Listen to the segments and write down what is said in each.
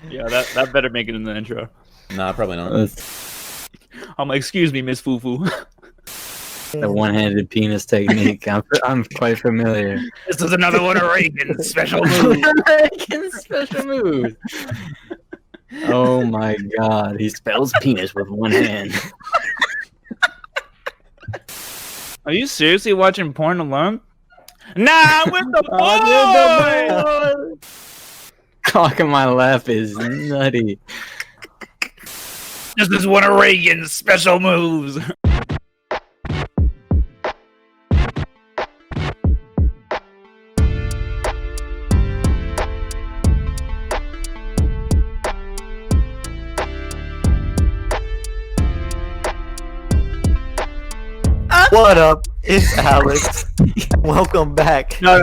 Yeah, that better make it in the intro. Nah, probably not. I'm like, excuse me, Miss Fufu. The one-handed penis technique. I'm quite familiar. This is another one of Reagan's special moves. Reagan's special move. Oh my god, he spells penis with one hand. Are you seriously watching porn alone? Nah, with the boys! Cock in my lap is nutty. This is one of Reagan's special moves. What up? It's Alex. Welcome back. No.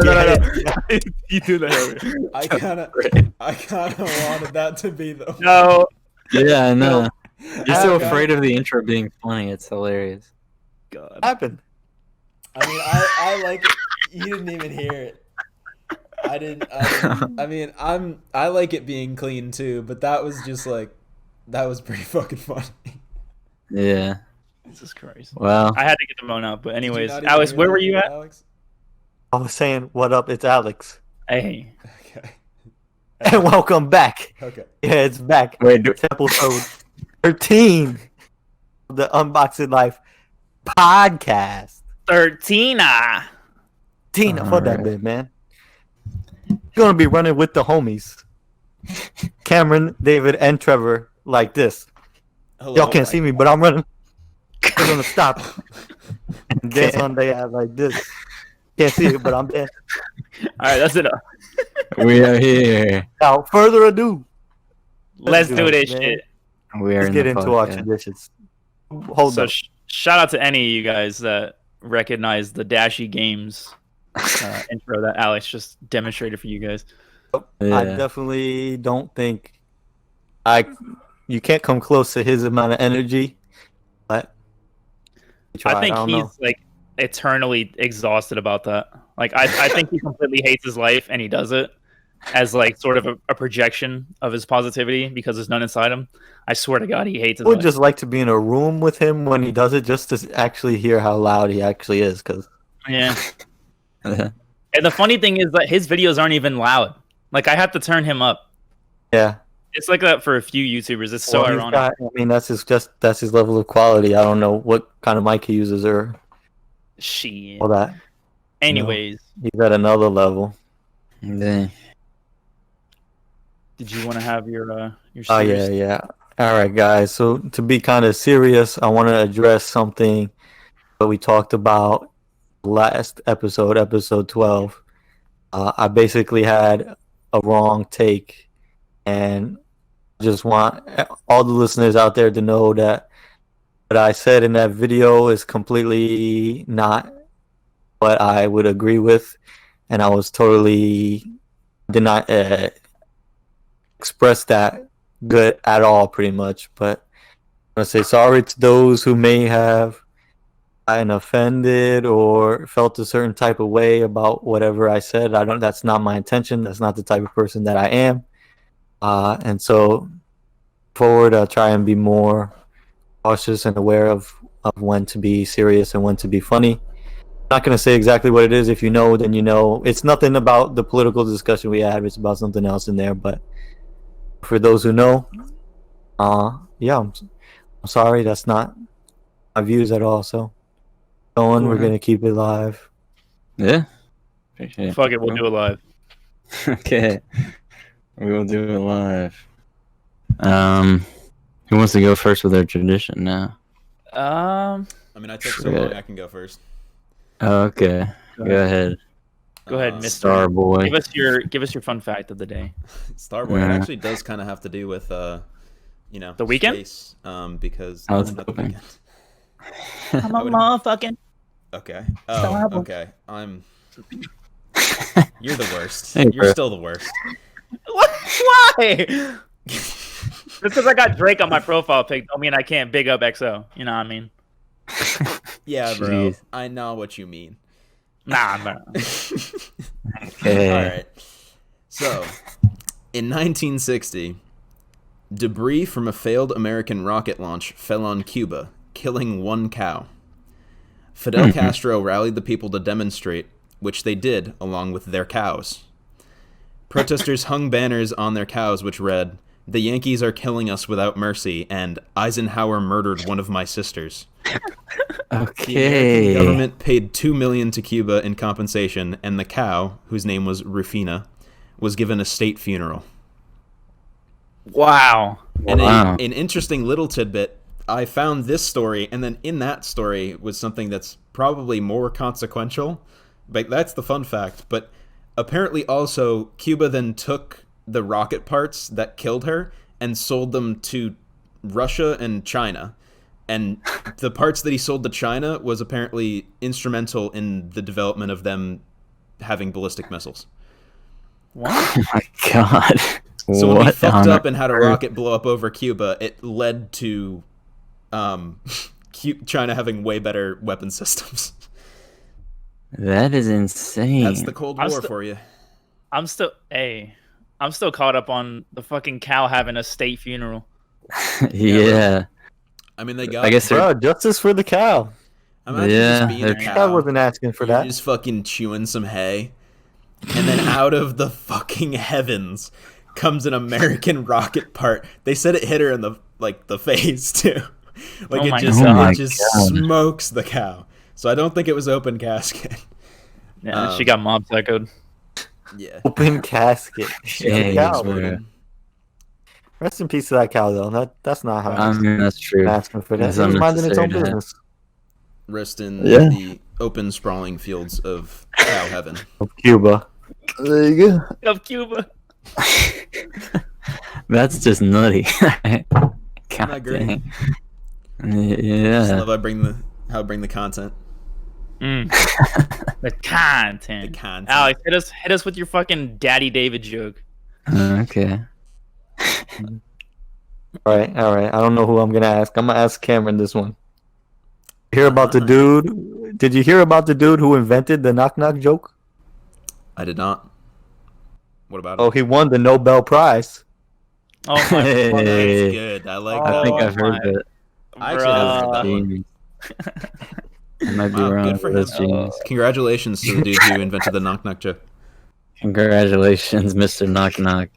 You do that. I kind of wanted that to be the. No. Yeah, I know. You're so Okay. afraid of the intro being funny. It's hilarious. God. What happened? I mean, I like it. You didn't even hear it. I didn't. I mean, I like it being clean too, but that was just like, that was pretty fucking funny. Yeah. Jesus Christ. Well, I had to get the moan out, but Did you anyways, not even Alex, hear where that, were you at? Alex? I was saying, what up? It's Alex. Hey. Okay. And welcome back. Okay. Yeah, it's back. wait. It's episode 13 of the Unboxing Life podcast. 13. Tina, for that Alright. bit, man. Gonna be running with the homies. Cameron, David, and Trevor like this. Hello. Y'all can't see me, but I'm running. I'm gonna stop and dance on the ass like this. Can't see it, but I'm dancing. All right, that's enough. We are here. Without further ado, Let's do do it, this man. shit. We are let's in get the into our podcast. traditions. Hold So up. shout out to any of you guys that recognize the Dashy Games intro that Alex just demonstrated for you guys. I Yeah. definitely don't think you can't come close to his amount of energy, but we tried. I think don't he's know. like eternally exhausted about that. Like I think he completely hates his life and he does it as like sort of a projection of his positivity because there's none inside him. I swear to God, he hates I his would life. just like to be in a room with him when he does it, just to actually hear how loud he actually is. Because Yeah. And the funny thing is that his videos aren't even loud. Like I have to turn him up. yeah, It's like that for a few YouTubers. It's so well, he's ironic. got- I mean, that's his level of quality. I don't know what kind of mic he uses or Shit. all that. Anyways, He's at another level. Yeah. did you want to have your Oh series? yeah. All right, guys. So to be kind of serious, I want to address something that we talked about last episode, episode 12. I basically had a wrong take, and just want all the listeners out there to know that what I said in that video is completely not what I would agree with, and I was totally did not express that good at all, pretty much. But I want to say sorry to those who may have gotten offended or felt a certain type of way about whatever I said. That's not my intention. That's not the type of person that I am. And so forward, I'll try and be more cautious and aware of when to be serious and when to be funny. I'm not going to say exactly what it is. If you know, then you know. It's nothing about the political discussion we had. It's about something else in there. But for those who know, yeah, I'm sorry. That's not my views at all. So we're going to keep it live. Yeah. Appreciate it. Fuck it, we'll do it live. Okay. We will do it live. Who wants to go first with our tradition now? I mean, I took so long. I can go first. Oh, okay. Go ahead. Go ahead, Mr. Star boy. Give us your fun fact of the day. Starboy. Yeah. It actually does kind of have to do with The weekend? space, because Oh, it's not the the weekend. I'm I would- motherfucking. Okay. Starboy. Oh, okay. You're the worst. Hey, You're bro. still the worst. What? Why? Just because I got Drake on my profile pic don't mean I can't big up XO. You know what I mean? Yeah, bro. Jeez. I know what you mean. Nah, bro. Okay. All right. So, in 1960, Debris from a failed American rocket launch fell on Cuba, killing one cow. Fidel Castro rallied the people to demonstrate, which they did along with their cows. Protesters hung banners on their cows which read, "The Yankees are killing us without mercy," and "Eisenhower murdered one of my sisters." The Okay. American government paid $2 million to Cuba in compensation, and the cow, whose name was Rufina, was given a state funeral. Wow. And Wow. an interesting little tidbit, I found this story, and then in that story was something that's probably more consequential. But that's the fun fact. But apparently also, Cuba then took the rocket parts that killed her and sold them to Russia and China. And the parts that he sold to China was apparently instrumental in the development of them having ballistic missiles. What? Oh my god. So when we What fucked on up and had a earth? rocket blow up over Cuba, it led to China having way better weapon systems. That is insane. That's the Cold I'm War st- for you. I'm still caught up on the fucking cow having a state funeral. Yeah. I mean, they got. I guess they're Bro, justice for the cow. Imagine Yeah, just being a they're- cow. Cow wasn't asking for You're that. just fucking chewing some hay, and then out of the fucking heavens comes an American rocket part. They said it hit her in the face too. Like Oh it my just God. it just God. smokes the cow. So I don't think it was open casket. Yeah, she got mob psychoed. Yeah. Open casket. Dang, Cow. bro. Rest in peace to that cow, though. That's not how I mean, that's true. I'm asking for that. That's It was minding its own unnecessary to have. business. Rest in Yeah. the open sprawling fields of cow heaven. Of Cuba. There you go. Of Cuba. That's just nutty. that God great? dang. Just Yeah. love how I bring the content. Mm. The content. The content. Alex, hit us with your fucking Daddy David joke. Okay. All right. I don't know who I'm gonna ask. I'm gonna ask Cameron this one. Hear about the dude? Did you hear about the dude who invented the knock knock joke? I did not. What about it? Oh, he won the Nobel Prize. Oh my fucking Hey. That's good. I like I that. think Oh I've heard my- that. I actually haven't heard that one. Genius. I might be Wow, wrong, good for but that's him. genius. Congratulations to the dude who invented the knock knock joke. Congratulations, Mr. Knock Knock.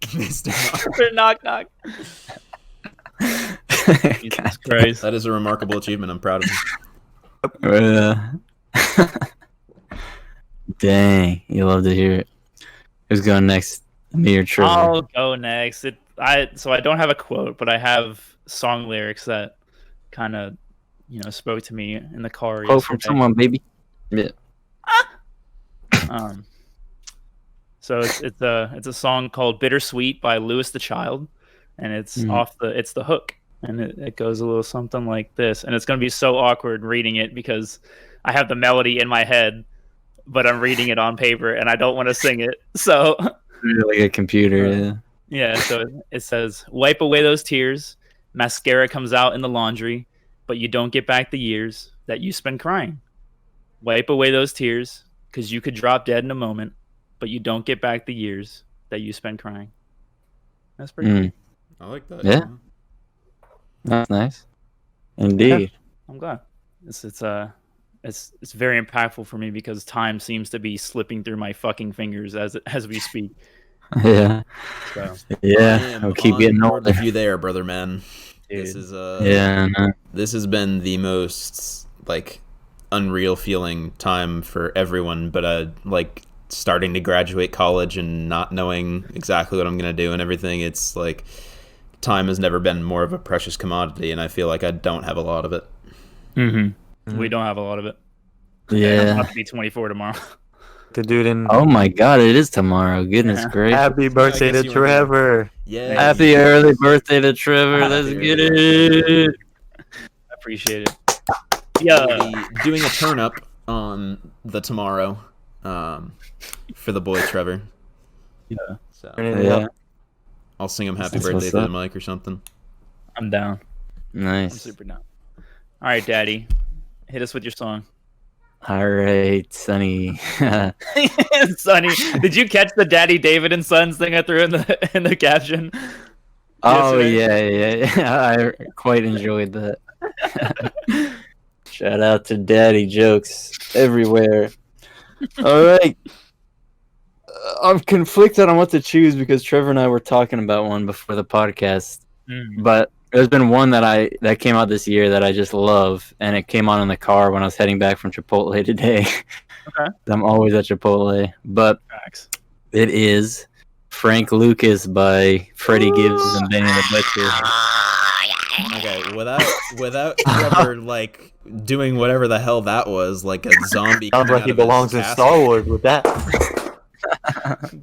Mr. knock knock. God. Jesus Christ. That is a remarkable achievement. I'm proud of him. Dang, you love to hear it. Who's going next? Me or Trevor? I'll go next. So I don't have a quote, but I have song lyrics that kind of, spoke to me in the car. Quote from yesterday. someone, baby. Yeah. So it's a song called "Bittersweet" by Louis the Child, and it's it's the hook, and it goes a little something like this, and it's gonna be so awkward reading it because I have the melody in my head, but I'm reading it on paper and I don't want to sing it. So Like a computer, yeah. yeah, so it says, "Wipe away those tears, mascara comes out in the laundry, but you don't get back the years that you spend crying. Wipe away those tears, because you could drop dead in a moment, but you don't get back the years that you spend crying." That's pretty cool. I like that. Yeah. That's nice. Indeed. I'm glad. It's very impactful for me because time seems to be slipping through my fucking fingers as we speak. Yeah. So Yeah. I'll keep getting board older. with you there, brother man. dude, This is Yeah. No. this has been the most unreal feeling time for everyone, but starting to graduate college and not knowing exactly what I'm gonna do and everything. It's time has never been more of a precious commodity, and I feel like I don't have a lot of it. we don't have a lot of it. I'm Yeah. about to be 24 tomorrow. The dude in Oh my God! It is tomorrow. Goodness Yeah. gracious! Happy birthday guess to you were gonna- Trevor. Yeah. Happy early birthday to Trevor! Happy Let's get early it. I appreciate it. Yeah. We'll be doing a turn up on the tomorrow for the boy Trevor. Yeah. So Yeah. I'll sing him happy That's birthday what's through the up. mic or something. I'm down. I'm Nice. super down. All right, Daddy. Hit us with your song. All right, Sonny. Sonny, did you catch the Daddy David and Sons thing I threw in the caption? Oh yesterday. yeah. I quite enjoyed that. Shout out to Daddy jokes everywhere. All right. I'm conflicted on what to choose because Trevor and I were talking about one before the podcast. But there's been one that came out this year that I just love, and it came on in the car when I was heading back from Chipotle today. Okay. I'm always at Chipotle, but Facts. it is Frank Lucas by Freddie Gibbs and Benny the Butcher. Okay, without Trevor like doing whatever the hell that was, like a zombie. Sounds coming like out he of his belongs in casket. Star Wars with that.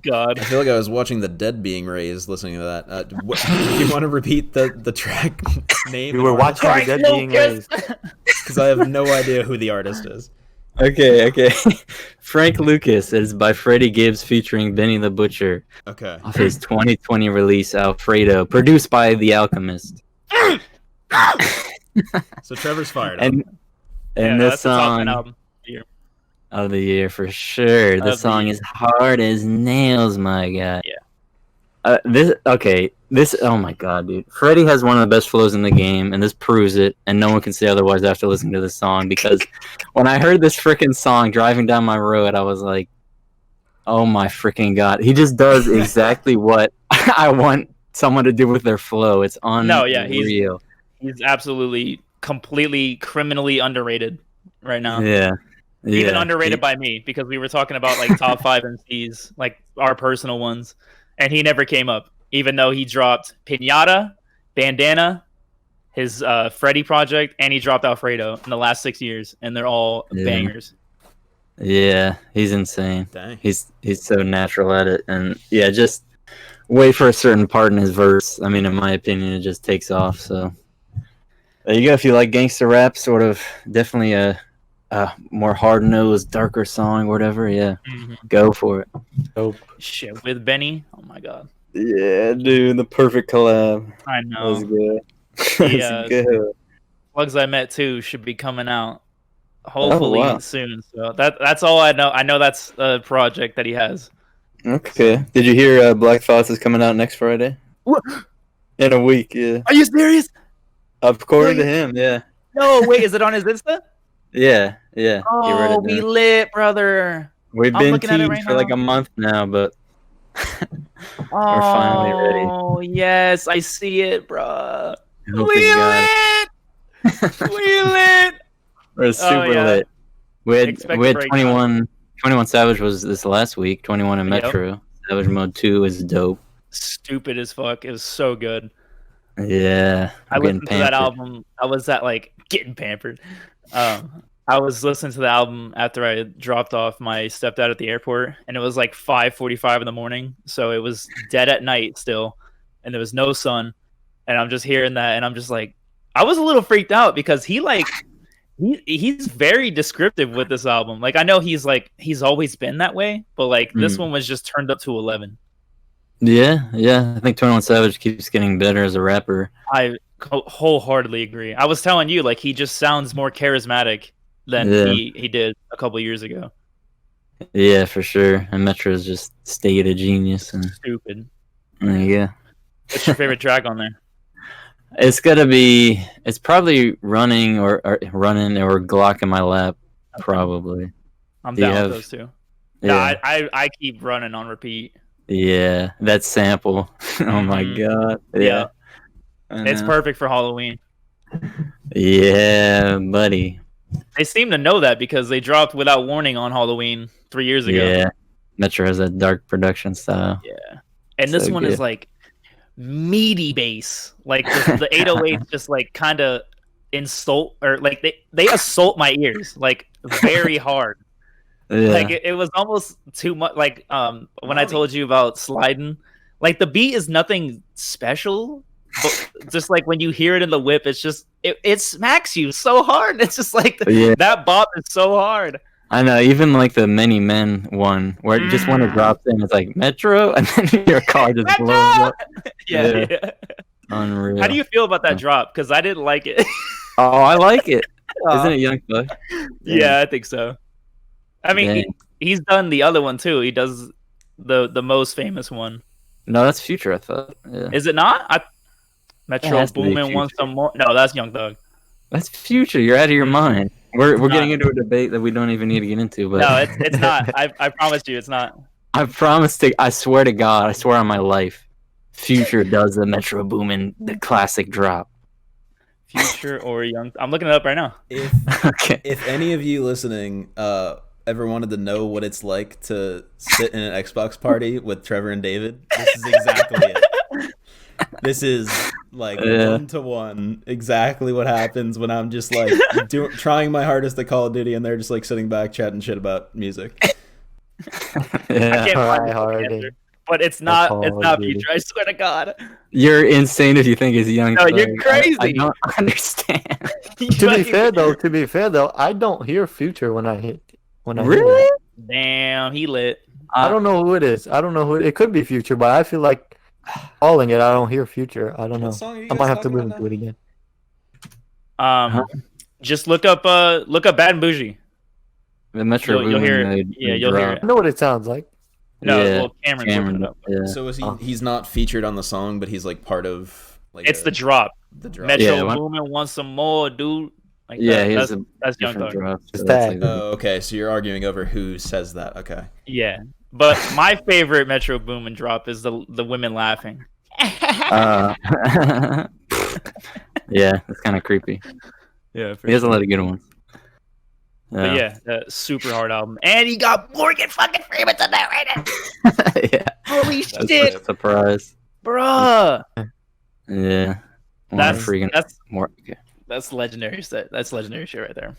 God. I feel like I was watching the dead being raised listening to that. Do you want to repeat the track name? We were watching the dead being raised. Because I have no idea who the artist is. Okay. Frank Lucas is by Freddie Gibbs featuring Benny the Butcher Okay. off his 2020 release Alfredo, produced by The Alchemist. So Trevor's fired up. And Yeah, this that's the top 10 song album. Here. of the year for sure. Of The the song year. is hard as nails, my guy. Yeah. This oh my god, dude. Freddie has one of the best flows in the game, and this proves it, and no one can say otherwise after listening to this song, because when I heard this freaking song driving down my road, I was like, oh my freaking god. He just does exactly what I want someone to do with their flow. It's unreal. No, yeah, he's absolutely, completely, criminally underrated right now. Yeah. Even underrated by me, because we were talking about like top 5 MCs, like our personal ones, and he never came up, even though he dropped Pinata, Bandana, his Freddie project, and he dropped Alfredo in the last 6 years, and they're all bangers. Yeah, he's insane. Dang. He's so natural at it, and yeah, just wait for a certain part in his verse. I mean, in my opinion, it just takes off. So there you go. If you like gangster rap, sort of, definitely a more hard-nosed, darker song, whatever. Yeah, go for it. Dope. Shit, with Benny, oh my god. Yeah, dude, the perfect collab. I know. That was good. Yeah. That's good. Plugs I Met Too should be coming out hopefully wow. soon. So that's all I know. I know that's a project that he has. Okay. Did you hear Black Thoughts is coming out next Friday? What? In a week, yeah. Are you serious? According to him, yeah. No, wait, is it on his Insta? Yeah. He wrote Oh, it we down. lit, brother. We've I'm been looking at it teased right for like now. a month now, but Oh, finally ready. Oh, yes, I see it, bro. I hope to God. We lit. We're super yeah. lit. We had Expect a breakdown. 21 Savage was this last week. 21 in Yep. Metro. Savage Mode 2 is dope. Stupid as fuck. It was so good. Yeah, I I'm getting listened to that pampered. album. I was at like getting pampered. I was listening to the album after I dropped off my stepdad at the airport, and it was like 5:45 in the morning, so it was dead at night still, and there was no sun, and I'm just hearing that, and I'm just like, I was a little freaked out because he's very descriptive with this album. Like I know he's always been that way, but like this one was just turned up to 11. Yeah. I think 21 Savage keeps getting better as a rapper. I wholeheartedly agree. I was telling you, like he just sounds more charismatic than he did a couple years ago. Yeah, for sure. And Metro's just stayed a genius. And Stupid. yeah, What's your favorite track on there? it's probably running or Glock in my lap, probably. I'm Do you down have- with those two. Yeah, No, I keep running on repeat. yeah, that sample. Oh my Mhm. god. Yeah. I It's know. perfect for Halloween. Yeah, buddy. They seem to know that because they dropped Without Warning on Halloween 3 years ago. Yeah, Metro has that dark production style. Yeah. And this So one good. is like meaty bass. Like the 808 just like kind of insult or like they assault my ears like very hard. Yeah, Like it was almost too much. Like when I told you about Sliding, like the beat is nothing special, but just like when you hear it in the whip, it's just it smacks you so hard. It's just like Yeah. that bop is so hard. I know. Even like the Many Men one, where just when it drops in, it's like Metro, and then your car just Metro! blows up. Yeah. Yeah. Unreal. How do you feel about that drop? Because I didn't like it. Oh, I like it. Isn't it Young Thug? Yeah, I think so. I mean, Dang. he's done the other one too. He does the most famous one. No, that's Future. I thought. Yeah. Is it not? Metro has to be Boomin wants some more. No, that's Young Thug. That's Future. You're out of your mind. We're not. getting into a debate that we don't even need to get into. But No, it's not. I promise you, it's not. I promise to. I swear to God. I swear on my life. Future does the Metro Boomin, the classic drop. Future or Young. I'm looking it up right now. Okay. If any of you listening ever wanted to know what it's like to sit in an Xbox party with Trevor and David, this is exactly it. This is like 1-to-1 exactly what happens when I'm just like trying my hardest at Call of Duty and they're just like sitting back chatting shit about music. Yeah. I can't find the answer, but it's not. It's not Future. I swear to God. You're insane if you think it's Young No, Thug. you're crazy. I don't understand. To be fair though, I don't hear Future when I hear Really? it. Damn, he lit. I don't know who it is. I don't know who it could be Future, but I feel like calling it. I don't hear Future. I don't know. What song are you I might guys have to talking listen about to it again. Just look up Bad and Bougie. The Metro You'll hear Boomin. it. Yeah, you'll hear it. I know what it sounds like. No, Yeah, well, Cameron's looking it up. Yeah. So is he's not featured on the song, but he's like part of like It's the drop. the drop. Metro Yeah, Boomin wants some more, dude. Like Yeah, that. he has That's Young different Thug. drops. It's So that's that. like Oh, okay. So you're arguing over who says that. Okay. Yeah, but my favorite Metro Boomin drop is the women laughing. yeah, it's kind of creepy. Yeah, He has a lot of good ones. But yeah, super hard album, and he got Morgan fucking Freeman on that right now. yeah. Holy That's shit, a surprise. bruh! Yeah. That's More. Okay. that's legendary set. That's legendary shit right there.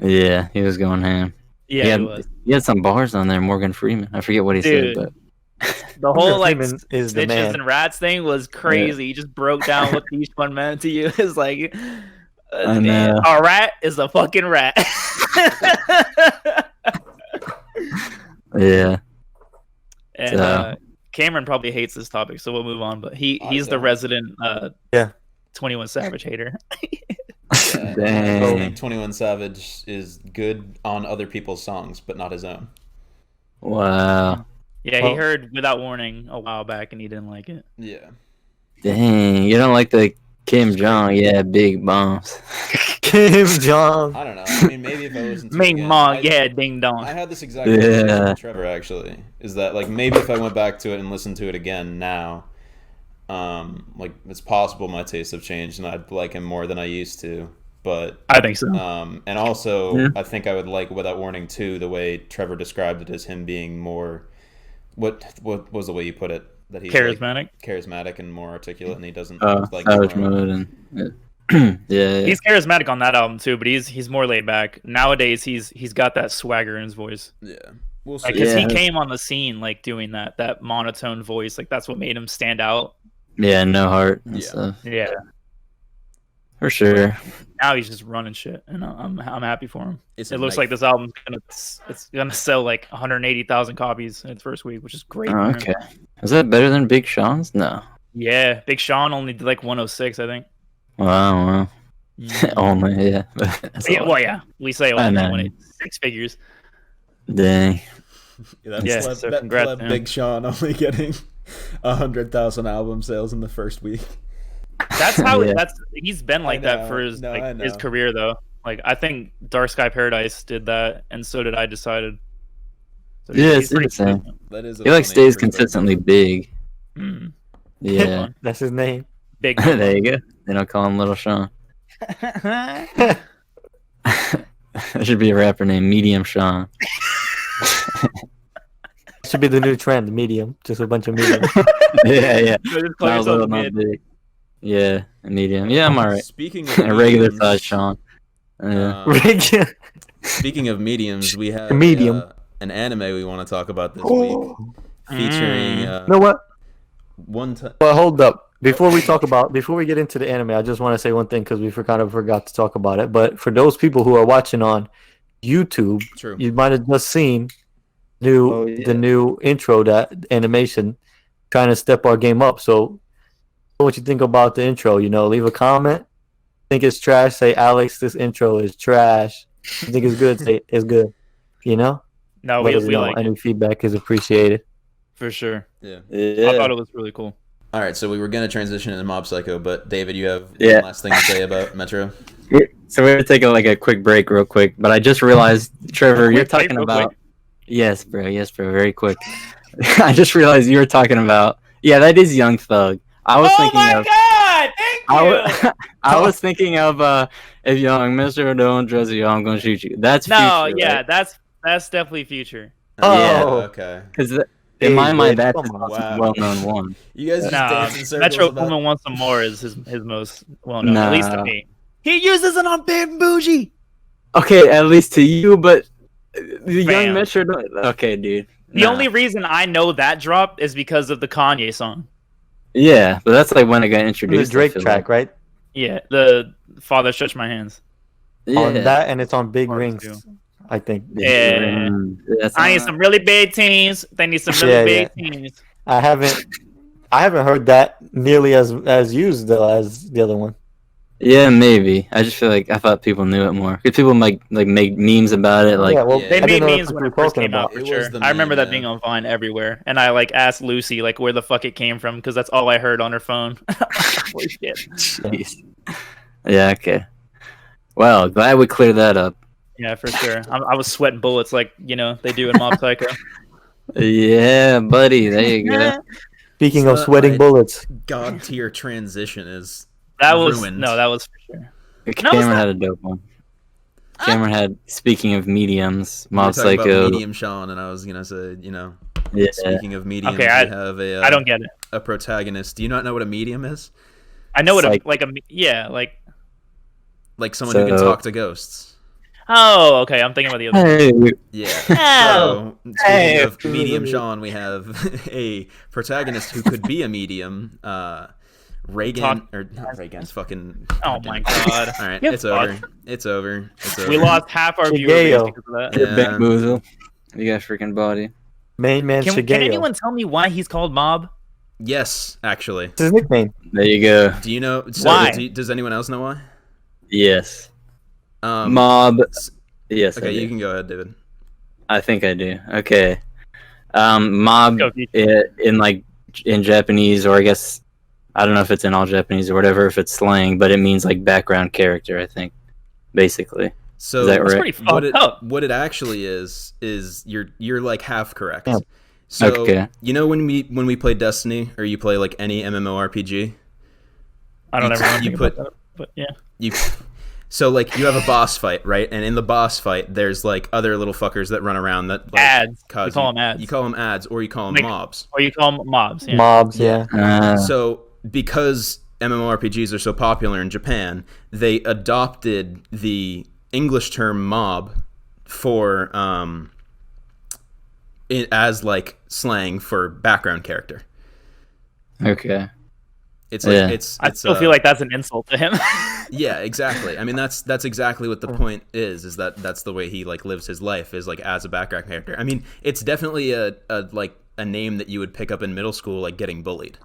Yeah, he was going ham. Yeah, it was. He had some bars on there, Morgan Freeman. I forget what he Dude. said, but The whole like Freeman is the snitches man. and rats thing was crazy. He just broke down what each one meant to you. It's like, I know. a rat is a fucking rat. yeah. And Cameron probably hates this topic, so we'll move on. But he's the resident 21 Savage hater. Dang. 21 Savage is good on other people's songs, but not his own. Wow. Yeah, Well- he heard Without Warning a while back, and he didn't like it. Yeah. Dang. You don't like the Kim Jong? Yeah, big bombs. Kim Jong. I don't know. I mean, maybe if I listened to it Ming again, Mong, I- yeah, ding dong. I had this exact conversation Yeah. with Trevor actually. Is that like maybe if I went back to it and listened to it again now, like it's possible my tastes have changed and I'd like him more than I used to. But I think so. and also Yeah. I think I would like Without Warning too, the way Trevor described it as him being more what was the way you put it? That he's like, Charismatic. charismatic and more articulate and he doesn't like Savage groan. Mode and yeah. He's charismatic on that album too, but he's more laid back. Nowadays, he's got that swagger in his voice. Yeah. We'll see. Like, cause Yeah. he came on the scene like doing that monotone voice. Like that's what made him stand out. Yeah, no heart and Yeah. stuff. Yeah. For sure. Now he's just running shit, and I'm happy for him. It's It a looks knife. like this album's gonna sell like 180,000 copies in its first week, which is great. Oh, for him. okay. Is that better than Big Sean's? No. Yeah, Big Sean only did like 106, I think. Wow. Only, yeah. That's Yeah, a lot. well, yeah, we say I only know. when it's 6 figures. Dang. That's Yeah, pleb, so bet- congrats pleb to him. Big Sean only getting 100,000 album sales in the first week. That's how Yeah. he's been like I that know. for his No, I his know. career though. Like I think Dark Sky Paradise did that, and so did I Decided. So Yeah, he's it's pretty insane. consistent. That is. A He like funny stays perspective. consistently big. Mm. Yeah. That's his name. Big. There you go. They don't call him Little Sean. There should be a rapper named Medium Sean. Should be the new trend, medium. Just a bunch of medium. yeah. So just call Not yourself little, not mid. big. Yeah, a medium. Yeah, I'm alright. Speaking of A regular mediums, size Sean. Yeah. Speaking of mediums, we have Medium. an anime we want to talk about this week, featuring You know what? one time. Well, hold up. Before we get into the anime, I just want to say one thing because we kind of forgot to talk about it. But for those people who are watching on YouTube, True. you might have just seen the new intro, that animation, trying to step our game up. So, what you think about the intro? Leave a comment. Think it's trash? Say, Alex, this intro is trash. You think it's good? Say it's good. No, Let we us know. like it Any feedback is appreciated. for sure. Yeah. I thought it was really cool. All right, so we were gonna transition into Mob Psycho, but David, you have Yeah. one last thing to say about Metro? So we're gonna take a quick break, real quick. But I just realized, Trevor, you're talking about. Yes, bro. Yes, bro. Very quick. I just realized you were talking about. Yeah, that is Young Thug. I was thinking my of. God! Thank you. I was thinking of if Young Mister don't dress you, I'm gonna shoot you. That's No, Future, yeah, right? that's definitely Future. Yeah. Okay. Because in my mind, that's come the on. most Wow. well-known one. You guys just dance in circles Metro about... Boomin Wants Some More is his most well known, at least to Nah. me. He uses it on Big and Bougie. Okay, at least to you, but the Fam. Young Metro. Okay, dude. The Nah. only reason I know that drop is because of the Kanye song. Yeah, but that's like when it got The introduced. I Drake feel track, right? Yeah, the Father Stretch My Hands. Like. On Yeah. that, and it's on Big Part Rings, two. I think. Yeah. That's I need some really big teams. They need some really Yeah, big teams. I haven't heard that nearly as used though as the other one. Yeah, maybe. I just feel like I thought people knew it more. Because people like make memes about it. Like, yeah, well, Yeah. They I made didn't know memes that's when what it you were first talking came out about. for It sure. was the I remember meme, that yeah. being on Vine everywhere, and I like asked Lucy like where the fuck it came from because that's all I heard on her phone. Holy shit! jeez. Yeah, okay. Well, glad we cleared that up. Yeah, for sure. I was sweating bullets like they do in Mob Psycho. Yeah, buddy. There you go. Speaking of So, sweating my bullets, God tier transition is That was ruined. that was for sure. Cameron had a dope one. Cameron had, speaking of mediums, We were Mob talking about Psycho. Medium Sean, and I was gonna say, Yeah. speaking of mediums, Okay, we have a I don't get it. a protagonist. Do you not know what a medium is? I know what Psych- Like someone who can So- talk to ghosts. Oh, okay. I'm thinking about the other. Hey, Yeah. Oh. So, Hey. speaking of Medium Sean, we have a protagonist who could be a medium. Reagan, or not Reagan, it's fucking. Oh my god. All right, Get it's over. fucked. It's over. It's over. We lost half our viewer Shigeo. base because of that. Yeah. bamboozle. You got a freaking body. main man Can Shigeo. anyone tell me why he's called Mob? Yes, actually. It's his nickname. There you go. Do you know? So Why? Does anyone else know why? Yes. Um, Mob. Yes. Okay, I do. you can go ahead, David. I think I do. Okay. Mob Go, Keith. in Japanese, or I guess I don't know if it's in all Japanese or whatever, if it's slang, but it means like background character. I think, basically. So Is that That's right? pretty fucked up. what it actually is you're like half correct. Yeah. So Okay. you know when we play Destiny or you play like any MMORPG, I don't You- ever want to you think put- about that, but yeah. you so like you have a boss fight, right? And in the boss fight there's like other little fuckers that run around that like Ads. cause We call them ads. You call them ads or you call them Like- mobs. Or you call them mobs. Yeah. Mobs, yeah. So because MMORPGs are so popular in Japan, they adopted the English term mob for as like slang for background character. Okay. It's like Yeah. it's I still feel like that's an insult to him. yeah, exactly. I mean that's exactly what the point is that that's the way he like lives his life is like as a background character. I mean, it's definitely a like a name that you would pick up in middle school like getting bullied.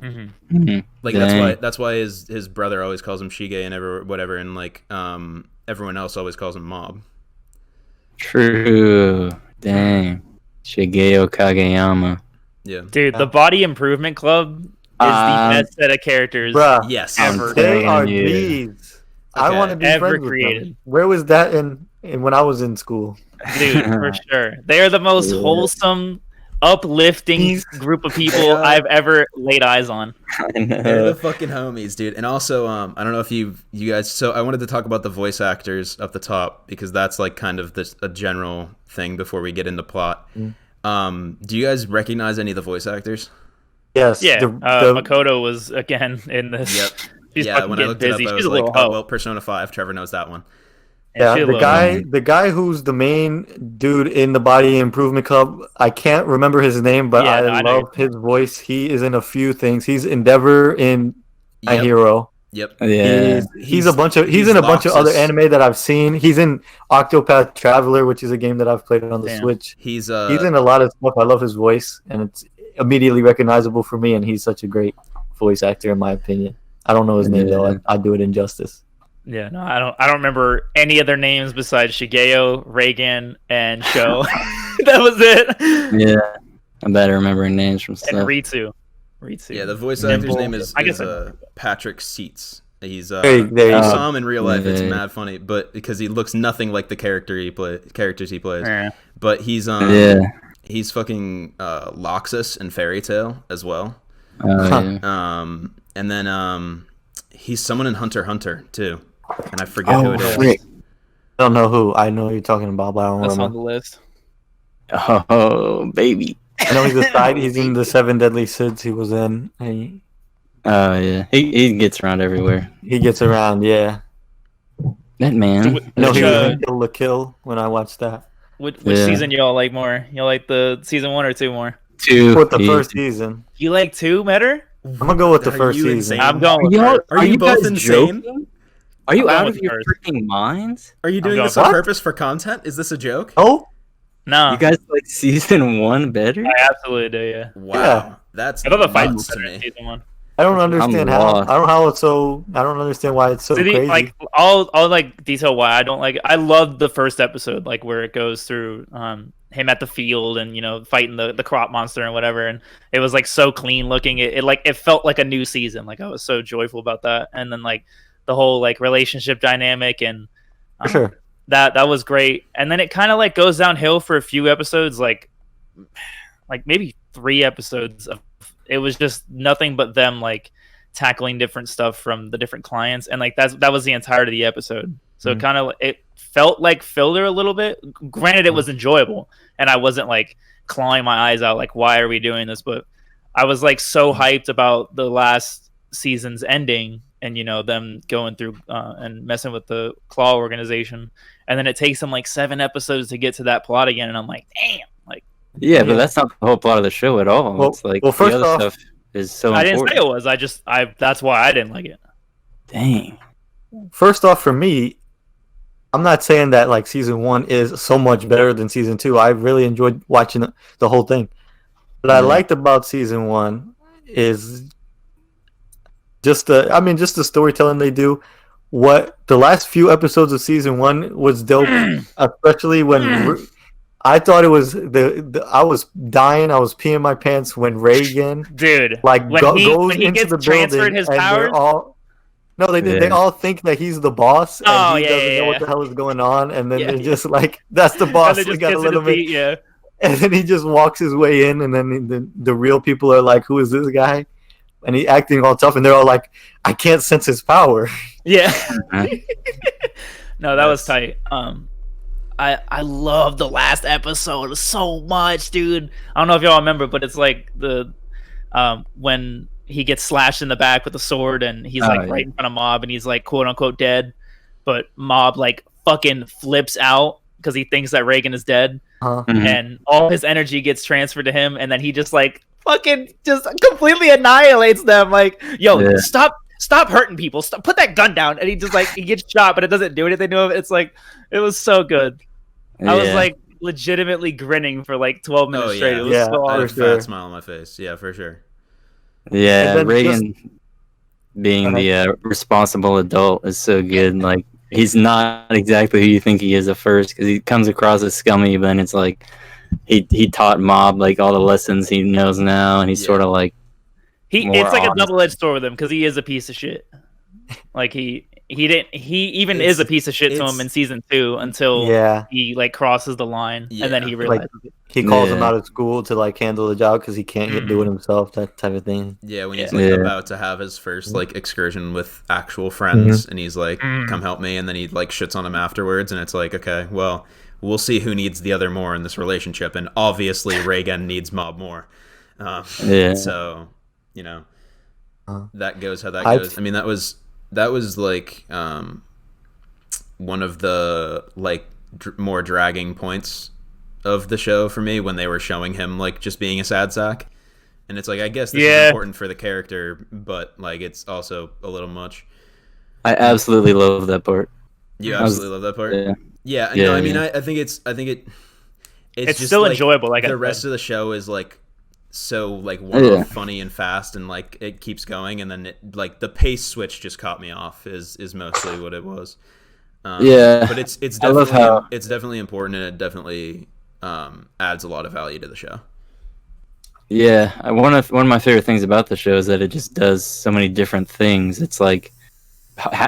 Mhm. Like Dang. that's why his brother always calls him Shige and whatever and like everyone else always calls him Mob. True. Dang. Shigeo Kageyama. Yeah. Dude, the Body Improvement Club is the best set of characters Bruh, Yes. ever. they are you. these. I Okay. want to be Ever friends with created. them. Where was that in when I was in school? Dude, for sure. They are the most Yeah. wholesome, uplifting group of people Yeah. I've ever laid eyes on. I They're know. the fucking homies, dude. And also, I don't know if you guys. So I wanted to talk about the voice actors up the top because that's like kind of a general thing before we get into plot. Do you guys recognize any of the voice actors? Yes. Yeah, the- Makoto was again in this. Yep. She's Yeah, fucking when I getting looked it up, busy. I She's was a like, little oh hoe. well, Persona 5. Trevor knows that one. Yeah, she's a the little- guy who's the main dude in the Body Improvement Club. I can't remember his name, but Yeah, no, I I know love his voice. He is in a few things. He's Endeavor in My Yep. Hero. Yep. Yeah. He's a bunch of he's he's in a bunch of other Loxus. anime that I've seen. He's in Octopath Traveler, which is a game that I've played on the Damn. Switch. He's He's in a lot of stuff. I love his voice, and it's immediately recognizable for me. And he's such a great voice actor, in my opinion. I don't know his name though. Yeah. I do it injustice. Yeah, no, I don't remember any other names besides Shigeo, Reagan, and Sho. That was it. Yeah. I'm bad at remembering names from And stuff. Ritsu. Ritsu. Yeah, the voice actor's Dimple. name is I guess I know. Patrick Seitz. He's There you you go. saw him in real life. It's Yeah. mad funny, but because he looks nothing like the characters he plays. Yeah. But he's Yeah. he's fucking Loxus in Fairy Tail as well. Oh, yeah. And then he's someone in Hunter x Hunter too, and I forget who Oh, it is. frick. I don't know who. I know who you're talking about, but I don't That's on remember. the list. Oh, baby. I know he's a side. He's in the Seven Deadly Sins. He was in. Oh, yeah. He gets around everywhere. He gets around. Yeah. That man. So, I know he was uh, in Kill la Kill when I watched that. Which Yeah. season y'all like more? Y'all like the season 1 or 2 more? 2. With the first season, You like 2 better? I'm gonna go with the Are first you season. insane? I'm going with Y'all, first. Are you both guys insane? joking? Are you I'm going out with of your first. freaking minds? Are you doing going this on what? purpose for content? Is this a joke? Oh, No, You guys like season 1 better? I absolutely do. Yeah, Wow, Yeah. that's I thought the fight nuts was to better in me. season 1. I don't understand how. lost. I don't know how it's so. I don't understand why it's so Did he, crazy. like I'll like detail why I don't like it. I loved the first episode, like where it goes through him at the field and fighting the crop monster and whatever, and it was like so clean looking. It felt like a new season. Like I was so joyful about that, and then like the whole like relationship dynamic and For sure. that was great. And then it kind of like goes downhill for a few episodes, like maybe 3 episodes of it was just nothing but them like tackling different stuff from the different clients, and like that was the entirety of the episode. So it felt like filler a little bit. Granted, it was enjoyable, and I wasn't like clawing my eyes out like, why are we doing this? But I was like so hyped about the last season's ending, and them going through and messing with the Claw organization, and then it takes them like 7 episodes to get to that plot again, and I'm like, damn, like Yeah, but that's not the whole plot of the show at all. Well- it's like well, first the other off- stuff is so I didn't important. say it was. I that's why I didn't like it. Dang. First off, for me, I'm not saying that like season 1 is so much better than season 2. I really enjoyed watching the whole thing. What I liked about season 1 is just the storytelling they do. What the last few episodes of season 1 was dope, especially when I thought it was I was dying. I was peeing my pants when Reagan Dude, like when goes he into gets the transferred building his and powers. they're all they all think that he's the boss and Oh, he yeah, doesn't yeah, know yeah. what the hell is going on, and then Yeah. they're just like, that's the and boss, they we just gotta gets let in him the in. beat, yeah. And then he just walks his way in, and then the real people are like, who is this guy? And he acting all tough, and they're all like, I can't sense his power. Yeah. Uh-huh. No, that was tight. I love the last episode so much, dude. I don't know if y'all remember, but it's like the when he gets slashed in the back with a sword, and he's like right in front of Mob, and he's like quote unquote dead, but Mob like fucking flips out because he thinks that Reagan is dead, Mhm. and all his energy gets transferred to him, and then he just like fucking just completely annihilates them. Like, yo, Yeah. stop hurting people. Stop, put that gun down. And he just like he gets shot, but it doesn't do anything to him. It's like it was so good. I was Yeah. like legitimately grinning for like 12 minutes Oh, straight. yeah. It was Yeah, so I had a awesome. sure. fat smile on my face. Yeah, for sure. Yeah, And then Reagan being the responsible adult is so good. Like, he's not exactly who you think he is at first, because he comes across as scummy, but then it's like he taught Mob like all the lessons he knows now, and he's Yeah. sort of like more It's like a honest. double-edged sword with him because he is a piece of shit. Like he even is a piece of shit to it's- him in season 2 until Yeah, he like crosses the line, and then he Yeah. realizes it. he calls him Yeah. out of school to like handle the job because he can't do it himself. That type of thing. Yeah, when he's Yeah. like Yeah. about to have his first like excursion with actual friends, and he's like, Mhm. "Come help me," and then he like shits on him afterwards, and it's like, okay, well, we'll see who needs the other more in this relationship, and obviously Reagan needs Mob more. Yeah. So, you know, that goes how that I- goes. I mean, that was like one of the like more dragging points of the show for me when they were showing him like just being a sad sack, and it's like, I guess this is important for the character, but like it's also a little much. I absolutely love that part. You I was- absolutely love that part. Yeah. Yeah, Yeah, no, I mean, yeah. I think it's just still like, enjoyable. Like the I rest said. of the show is like so like one Yeah. funny and fast, and like it keeps going, and then it, like the pace switch just caught me off is mostly what it was. Yeah. But it's I love definitely how- it's definitely important, and it definitely adds a lot of value to the show. Yeah, one of my favorite things about the show is that it just does so many different things. It's like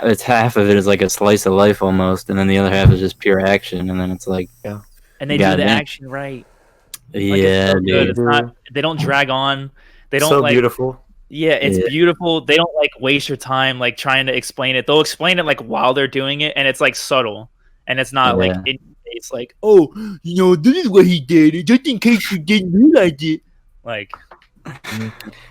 it's half of it is like a slice of life almost, and then the other half is just pure action, and then it's like, And they do the goddamn. action right. Like, Yeah, it's so good. dude. It's not. They don't drag on. They don't So like. beautiful. Yeah, it's Yeah. beautiful. They don't like waste your time like trying to explain it. They'll explain it like while they're doing it, and it's like subtle, and it's not like Yeah. it's like, oh, this is what he did, just in case you didn't realize it. Like,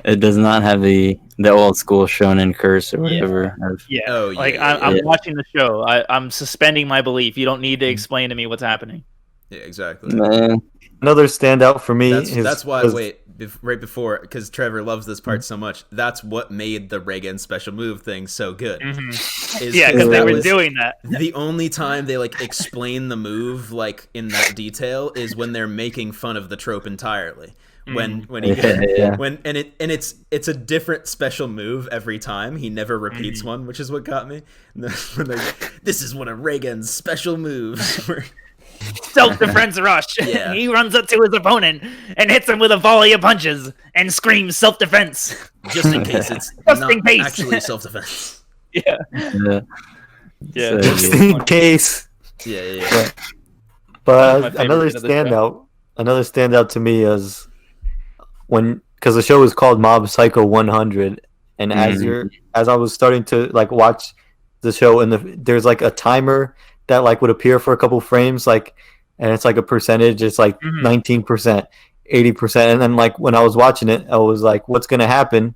It does not have the old school shonen curse or whatever. yeah, Oh, like yeah, I'm yeah. watching the show. I'm suspending my belief. You don't need to explain to me what's happening. Yeah, exactly. Man, Another standout for me That's why. was- Wait, right before, because Trevor loves this part so much. That's what made the Reagan special move thing so good. Is Yeah, because they that were was doing that. the only time they like explain the move like in that detail is when they're making fun of the trope entirely. When he Yeah. when and it's a different special move every time. He never repeats one, which is what got me. When this is one of Reagan's special moves. Self-defense rush. Yeah. He runs up to his opponent and hits him with a volley of punches and screams self-defense. Just in case it's Just not in case. actually self-defense. Yeah. yeah. Yeah. So just good. in case. Yeah. But My favorite another bit of the show. standout to me is because the show is called Mob Psycho 100, and as I was starting to like watch the show, and there's like a timer that like would appear for a couple frames, like, and it's like a percentage. It's like 19%, 80%, and then like when I was watching it, I was like, what's gonna happen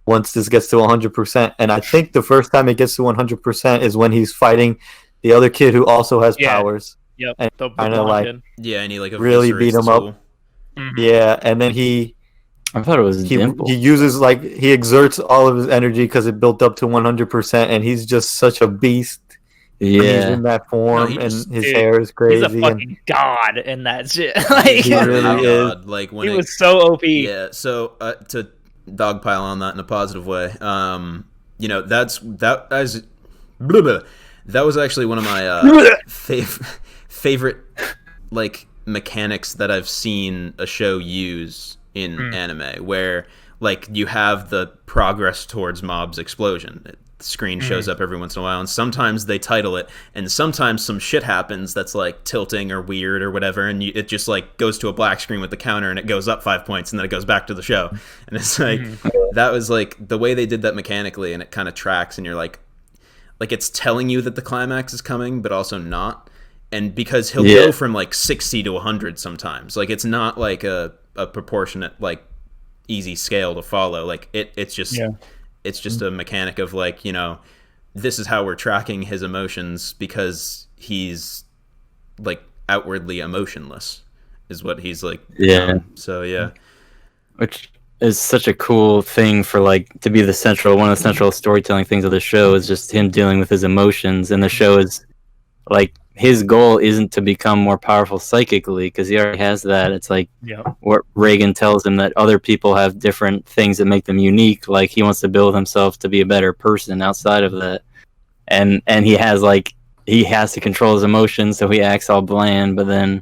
once this gets to 100%? And I think the first time it gets to 100% is when he's fighting the other kid who also has powers. Yep. And The kinda blonde like- kid. Yeah, and he like Really eviscerates beat him the up. soul. Yeah, and then he I thought it was Dimple. he uses like he exerts all of his energy because it built up to 100%, and he's just such a beast. When he's Yeah. in that form, he and just- his dude, hair is He's crazy. a fucking god in that shit. Like, He really is. Like when he it, was so OP. yeah. So to dogpile on that in a positive way, that was actually one of my favorite like mechanics that I've seen a show use in anime, where like you have the progress towards Mob's explosion. The screen shows up every once in a while, and sometimes they title it, and sometimes some shit happens that's like tilting or weird or whatever, and it just like goes to a black screen with the counter, and it goes up 5 points, and then it goes back to the show, and it's like that was like the way they did that mechanically, and it kind of tracks, and you're like it's telling you that the climax is coming, but also not, and because he'll go from like 60 to 100 sometimes, like it's not like a proportionate like easy scale to follow, like it's just. Yeah. It's just a mechanic of like, this is how we're tracking his emotions because he's like outwardly emotionless is what he's like. Yeah. So yeah. Which is such a cool thing for like to be one of the central storytelling things of the show is just him dealing with his emotions, and the show is like his goal isn't to become more powerful psychically because he already has that. It's like what Reagan tells him that other people have different things that make them unique. Like he wants to build himself to be a better person outside of that, and he has to control his emotions, so he acts all bland. But then,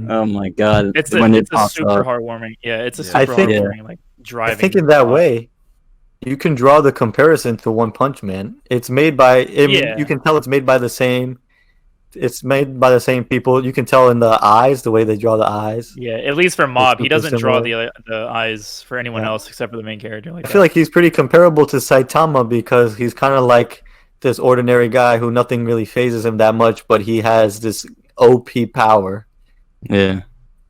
oh my god, It's when a it pops super up, heartwarming. Yeah, it's a Yeah. super I think- heartwarming like driving. I think in that way, you can draw the comparison to One Punch Man. It's made by, you can tell it's made by the same. It's made by the same people. You can tell in the eyes, the way they draw the eyes. Yeah, at least for Mob, he super doesn't draw similar. the eyes for anyone else except for the main character. Like I feel like he's pretty comparable to Saitama because he's kind of like this ordinary guy who nothing really phases him that much, but he has this OP power, yeah.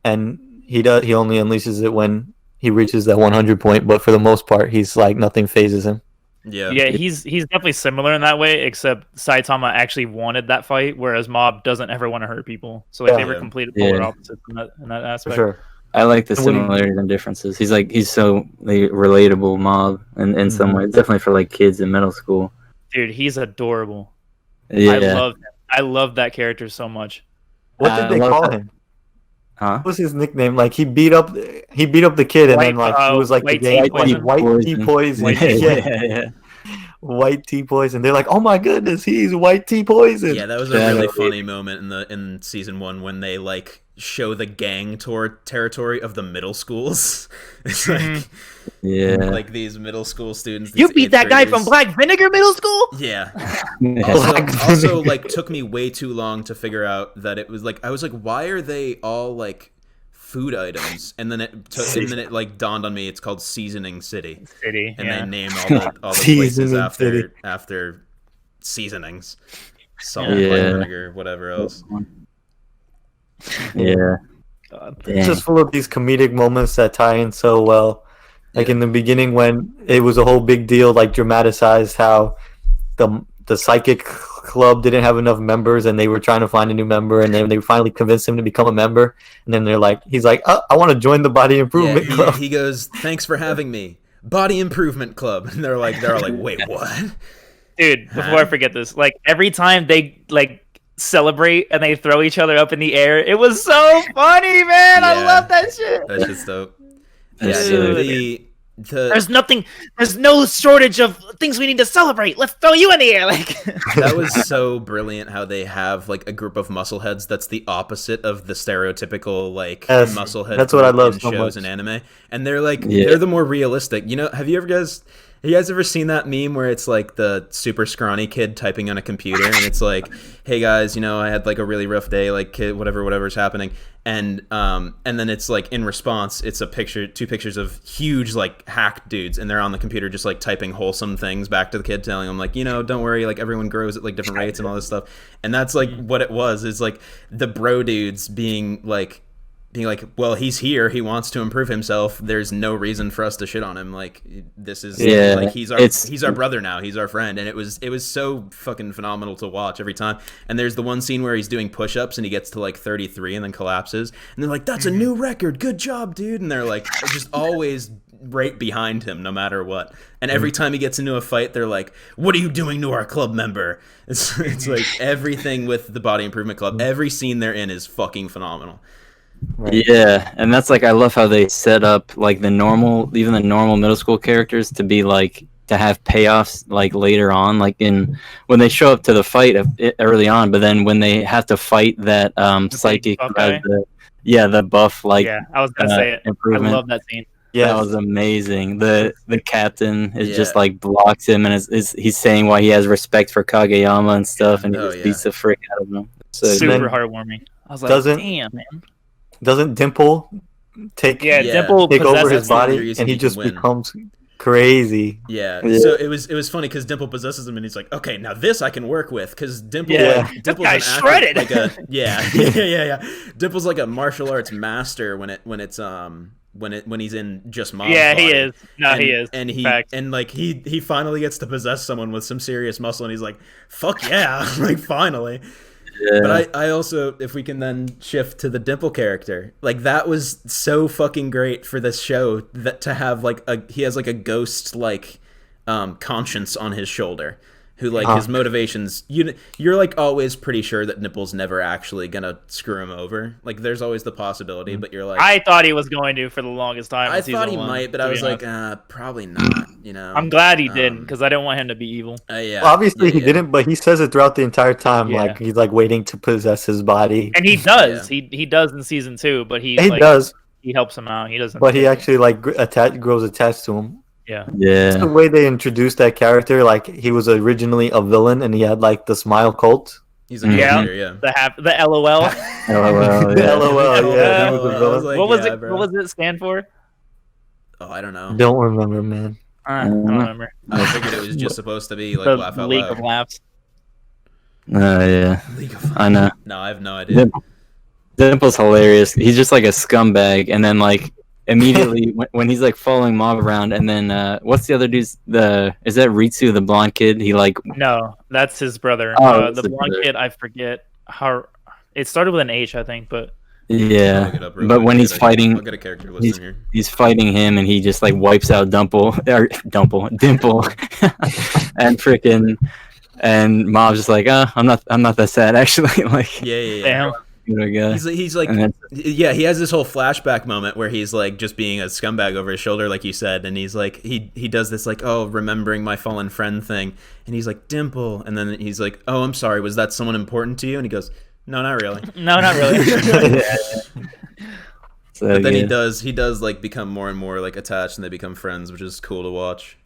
and he only unleashes it when he reaches that 100 point. But for the most part, he's like nothing phases him. Yeah. Yeah, he's definitely similar in that way, except Saitama actually wanted that fight, whereas Mob doesn't ever want to hurt people. So like they were complete polar opposites in that For aspect. sure. I like the And when he- similarities and differences. He's so relatable Mob, and in some ways, definitely for like kids in middle school. Dude, he's adorable. Yeah. I love that character so much. What I did they love call that. him? Huh? What was his nickname? Like he beat up the kid, and then like he was like the White game tea poison. White tea poison. White tea Yeah. White tea poison. They're like, oh my goodness, he's white tea poison. Yeah, that was a really funny moment in season 1 when they like show the gang tour territory of the middle schools. It's like like these middle school students. You beat that guy from Black Vinegar Middle School? Yeah. Yeah. Also, like, took me way too long to figure out that it was like, I was like, why are they all like food items? And then it like dawned on me, it's called Seasoning City. City, and yeah. they name all the places after seasonings, salt, Yeah. black vinegar, whatever else. Yeah. God. It's just full of these comedic moments that tie in so well. Like in the beginning when it was a whole big deal, like dramatized how the psychic club didn't have enough members and they were trying to find a new member, and then they finally convinced him to become a member, and then he's like, oh, I want to join the body improvement club. He goes, thanks for having me, body improvement club. And they're all like, wait, what? Dude, before I forget this, like every time they like celebrate and they throw each other up in the air, it was so funny, man. I love that shit. That's just dope. There's no shortage of things we need to celebrate. Let's throw you in the air. Like that was so brilliant how they have like a group of muscleheads that's the opposite of the stereotypical like musclehead. That's what I love in so shows much. and anime, and they're like they're the more realistic. You know, have you guys ever seen that meme where it's like the super scrawny kid typing on a computer, and it's like, hey guys, you know, I had like a really rough day, like kid, whatever's happening, and then it's like in response, it's two pictures of huge like hacked dudes, and they're on the computer just like typing wholesome things back to the kid, telling him like, you know, don't worry, like everyone grows at like different rates and all this stuff, and that's like what it was. Is like the bro dudes being like, well, he's here, he wants to improve himself, there's no reason for us to shit on him, like this is like he's our brother now, he's our friend. And it was so fucking phenomenal to watch every time. And there's the one scene where he's doing push-ups and he gets to like 33 and then collapses, and they're like, that's a new record, good job, dude. And they're like just always right behind him no matter what. And every time he gets into a fight, they're like, what are you doing to our club member? It's like everything with the body improvement club, every scene they're in is fucking phenomenal. Right. Yeah, and that's like, I love how they set up like even the normal middle school characters to be like, to have payoffs like later on, like when they show up to the fight early on, but then when they have to fight that psychic the buff, like I was gonna say it. Improvement. I love that scene. Yeah, that was amazing. The captain is just like blocks him, and he's saying why he has respect for Kageyama and stuff, and he just beats the frick out of him. So, super heartwarming. I was like, damn, man. Doesn't Dimple take over his body, and he just becomes crazy? Yeah. So it was funny because Dimple possesses him, and he's like, okay, now this I can work with, because Dimple's guy's shredded. Like Dimple's like a martial arts master when he's in just Mom's body. He is. He is. And he finally gets to possess someone with some serious muscle, and he's like, fuck yeah, like finally. Yeah. But I also, if we can then shift to the Dimple character, like that was so fucking great for this show, that to have like he has like a ghost like conscience on his shoulder, who like his motivations, you're like always pretty sure that Nipple's never actually gonna screw him over. Like there's always the possibility, but you're like, I thought he was going to for the longest time. I thought he might, but I was like, probably not. You know, I'm glad he didn't, because I didn't want him to be evil. Yeah. Well, obviously he didn't, but he says it throughout the entire time. Like he's like waiting to possess his body, and he does. He does in season 2, but he does. He helps him out. He doesn't. But he actually like grows attached to him. Yeah. That's the way they introduced that character. Like he was originally a villain, and he had like the smile cult. He's a character, the LOL. LOL, the LOL, yeah. He was a villain. Like, what was it stand for? Oh, I don't know. Don't remember, man. I don't remember. I figured it was just supposed to be like the laugh out League loud. of Laughs. Yeah. I know. No, I have no idea. Dimple's hilarious. He's just like a scumbag, and then like immediately when he's like following Mob around, and then what's the other dude's is that Ritsu, the blonde kid? He like no, that's his brother. The blonde kid, I forget how it started with an H, I think, but but when he's fighting, I'll get a character list in here. He's fighting him, and he just like wipes out Dimple, and and Mob's just like, I'm not that sad actually. Like yeah. He's like he has this whole flashback moment where he's like just being a scumbag over his shoulder, like you said, and he's like he does this like, oh, remembering my fallen friend thing, and he's like, Dimple, and then he's like, oh, I'm sorry, was that someone important to you? And he goes, No, not really. No, not really. So But then he good. does like become more and more like attached, and they become friends, which is cool to watch.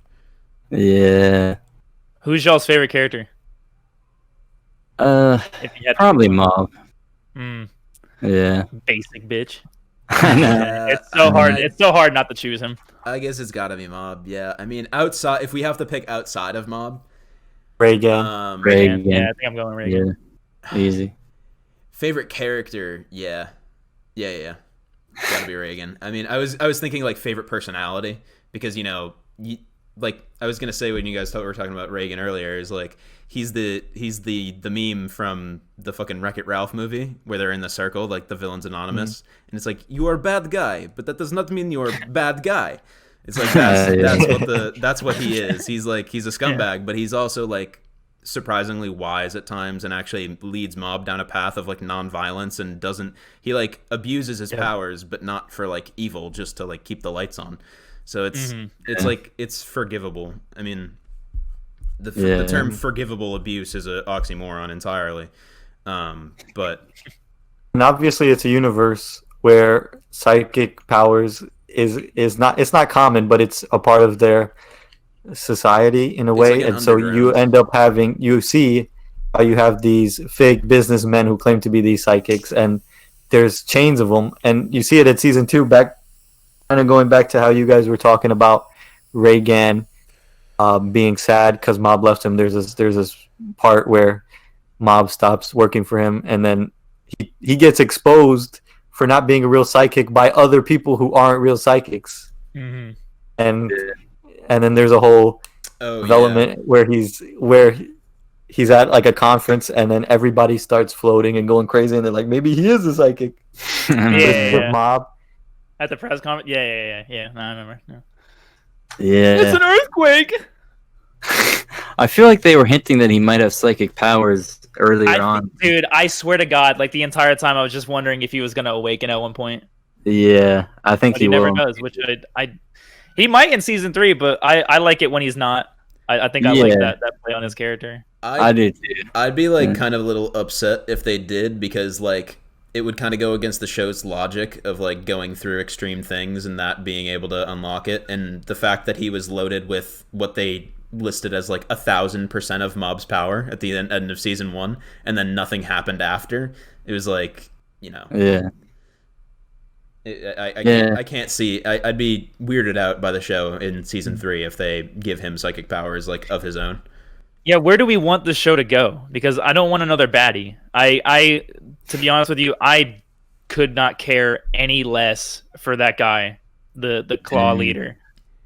Yeah. Who's y'all's favorite character? If you had to Probably pick one. Mob. Yeah. Basic bitch. I know. Yeah, It's so hard. I, It's so hard not to choose him. I guess it's gotta be Mob. Yeah, I mean, outside, if we have to pick outside of Mob, Reagan. Reagan. Yeah, I think I'm going Reagan. Yeah. Easy. favorite character, yeah. Gotta be Reagan. I mean, I was thinking like favorite personality because like I was gonna say when you guys were talking about Reagan earlier is like he's the meme from the fucking Wreck-It Ralph movie where they're in the circle like the villains anonymous and it's like you are a bad guy but that does not mean you're a bad guy. It's like that's what he is. He's a scumbag but he's also like surprisingly wise at times and actually leads Mob down a path of like non-violence and he like abuses his powers but not for like evil, just to like keep the lights on. So it's like it's forgivable. I mean the term forgivable abuse is an oxymoron entirely. But And obviously, it's a universe where psychic powers is not, it's not common, but it's a part of their society in a way. like an And so you underground. end up having, you see how you have these fake businessmen who claim to be these psychics, and there's chains of them. And you see it at season 2, back kind of going back to how you guys were talking about Reagan being sad because Mob left him. There's this part where Mob stops working for him, and then he gets exposed for not being a real psychic by other people who aren't real psychics. And then there's a whole development where he's at like a conference, and then everybody starts floating and going crazy, and they're like, maybe he is a psychic. With Mob at the press conference. Yeah. No, I remember. Yeah. It's an earthquake. I feel like they were hinting that he might have psychic powers earlier on. Dude, I swear to God, like the entire time I was just wondering if he was gonna awaken at one point. Yeah, I think but he never will. does, which he might in season 3, but I like it when he's not. I think I like that play on his character. I do too. I'd be like kind of a little upset if they did, because like it would kind of go against the show's logic of like going through extreme things and not being able to unlock it, and the fact that he was loaded with what they listed as like 1,000% of Mob's power at the end of season 1, and then nothing happened after. It was like, Yeah. I can't see. I'd be weirded out by the show in season 3 if they give him psychic powers like of his own. Yeah, where do we want the show to go? Because I don't want another baddie. I to be honest with you, I could not care any less for that guy, the Claw leader,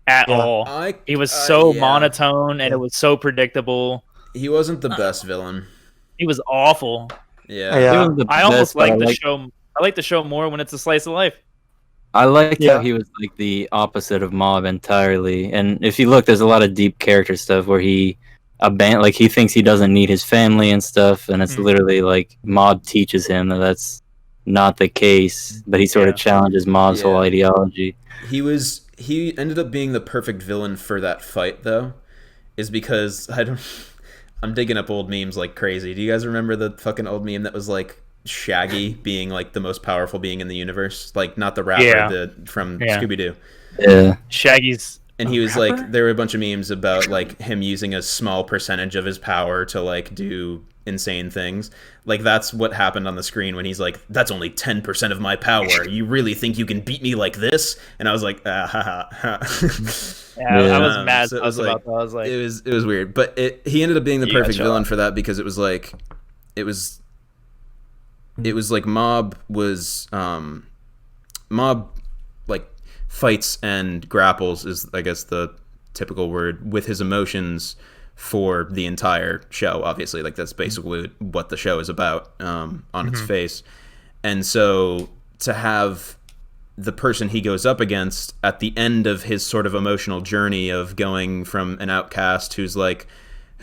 at all. He was so monotone and it was so predictable. He wasn't the best villain. He was awful. Yeah. I almost like the show. I like the show more when it's a slice of life. I liked how he was like the opposite of Mob entirely. And if you look, there's a lot of deep character stuff where he he thinks he doesn't need his family and stuff, and it's literally like Mob teaches him that that's not the case, but he sort of challenges Mob's whole ideology. He ended up being the perfect villain for that fight, though, is because I'm digging up old memes like crazy. Do you guys remember the fucking old meme that was like Shaggy being like the most powerful being in the universe? Like not the rapper from Scooby-Doo. Yeah. Shaggy's. And he was like, there were a bunch of memes about like him using a small percentage of his power to like do insane things. Like that's what happened on the screen when he's like, that's only 10% of my power. You really think you can beat me like this? And I was like, ha ha ha. I was mad. So about that. I was like, it was weird, but he ended up being the perfect villain for that, because it was like Mob like fights and grapples is, I guess, the typical word, with his emotions for the entire show. Obviously, like that's basically what the show is about on its face. And so to have the person he goes up against at the end of his sort of emotional journey of going from an outcast who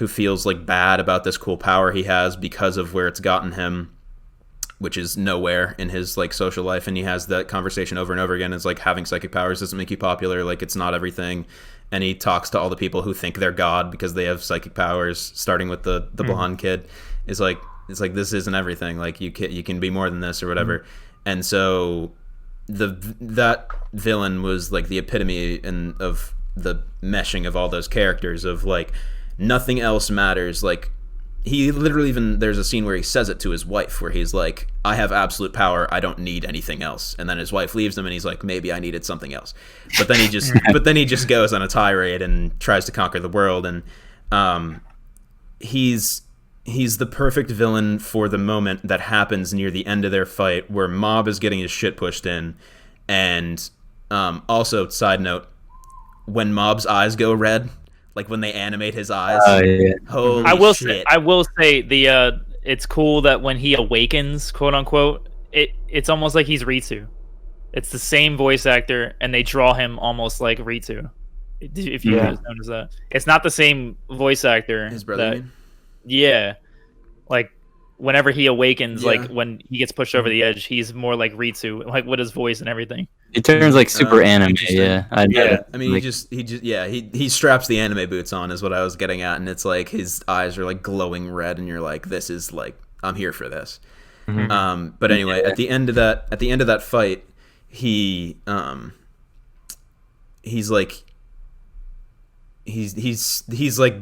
feels like bad about this cool power he has because of where it's gotten him, which is nowhere in his like social life, and he has that conversation over and over again. It's like, having psychic powers doesn't make you popular, like it's not everything. And he talks to all the people who think they're God because they have psychic powers, starting with the blonde kid. Is like, this isn't everything. Like you can be more than this or whatever. And so that villain was like the epitome of the meshing of all those characters of like nothing else matters. Like he literally even there's a scene where he says it to his wife where he's like, I have absolute power, I don't need anything else. And then his wife leaves him and he's like, maybe I needed something else. But then he just goes on a tirade and tries to conquer the world. And he's the perfect villain for the moment that happens near the end of their fight where Mob is getting his shit pushed in. And also, side note, when Mob's eyes go red, like when they animate his eyes, holy shit. I will say it's cool that when he awakens, quote unquote, it's almost like he's Ritsu. It's the same voice actor, and they draw him almost like Ritsu. If you guys notice that, it's not the same voice actor. His brother. Yeah, like whenever he awakens, like when he gets pushed over the edge, he's more like Ritsu, like with his voice and everything. It turns like super anime. Yeah, I mean, like, he straps the anime boots on, is what I was getting at, and it's like his eyes are like glowing red, and you're like, this is like, I'm here for this. But anyway, at the end of that fight, he's like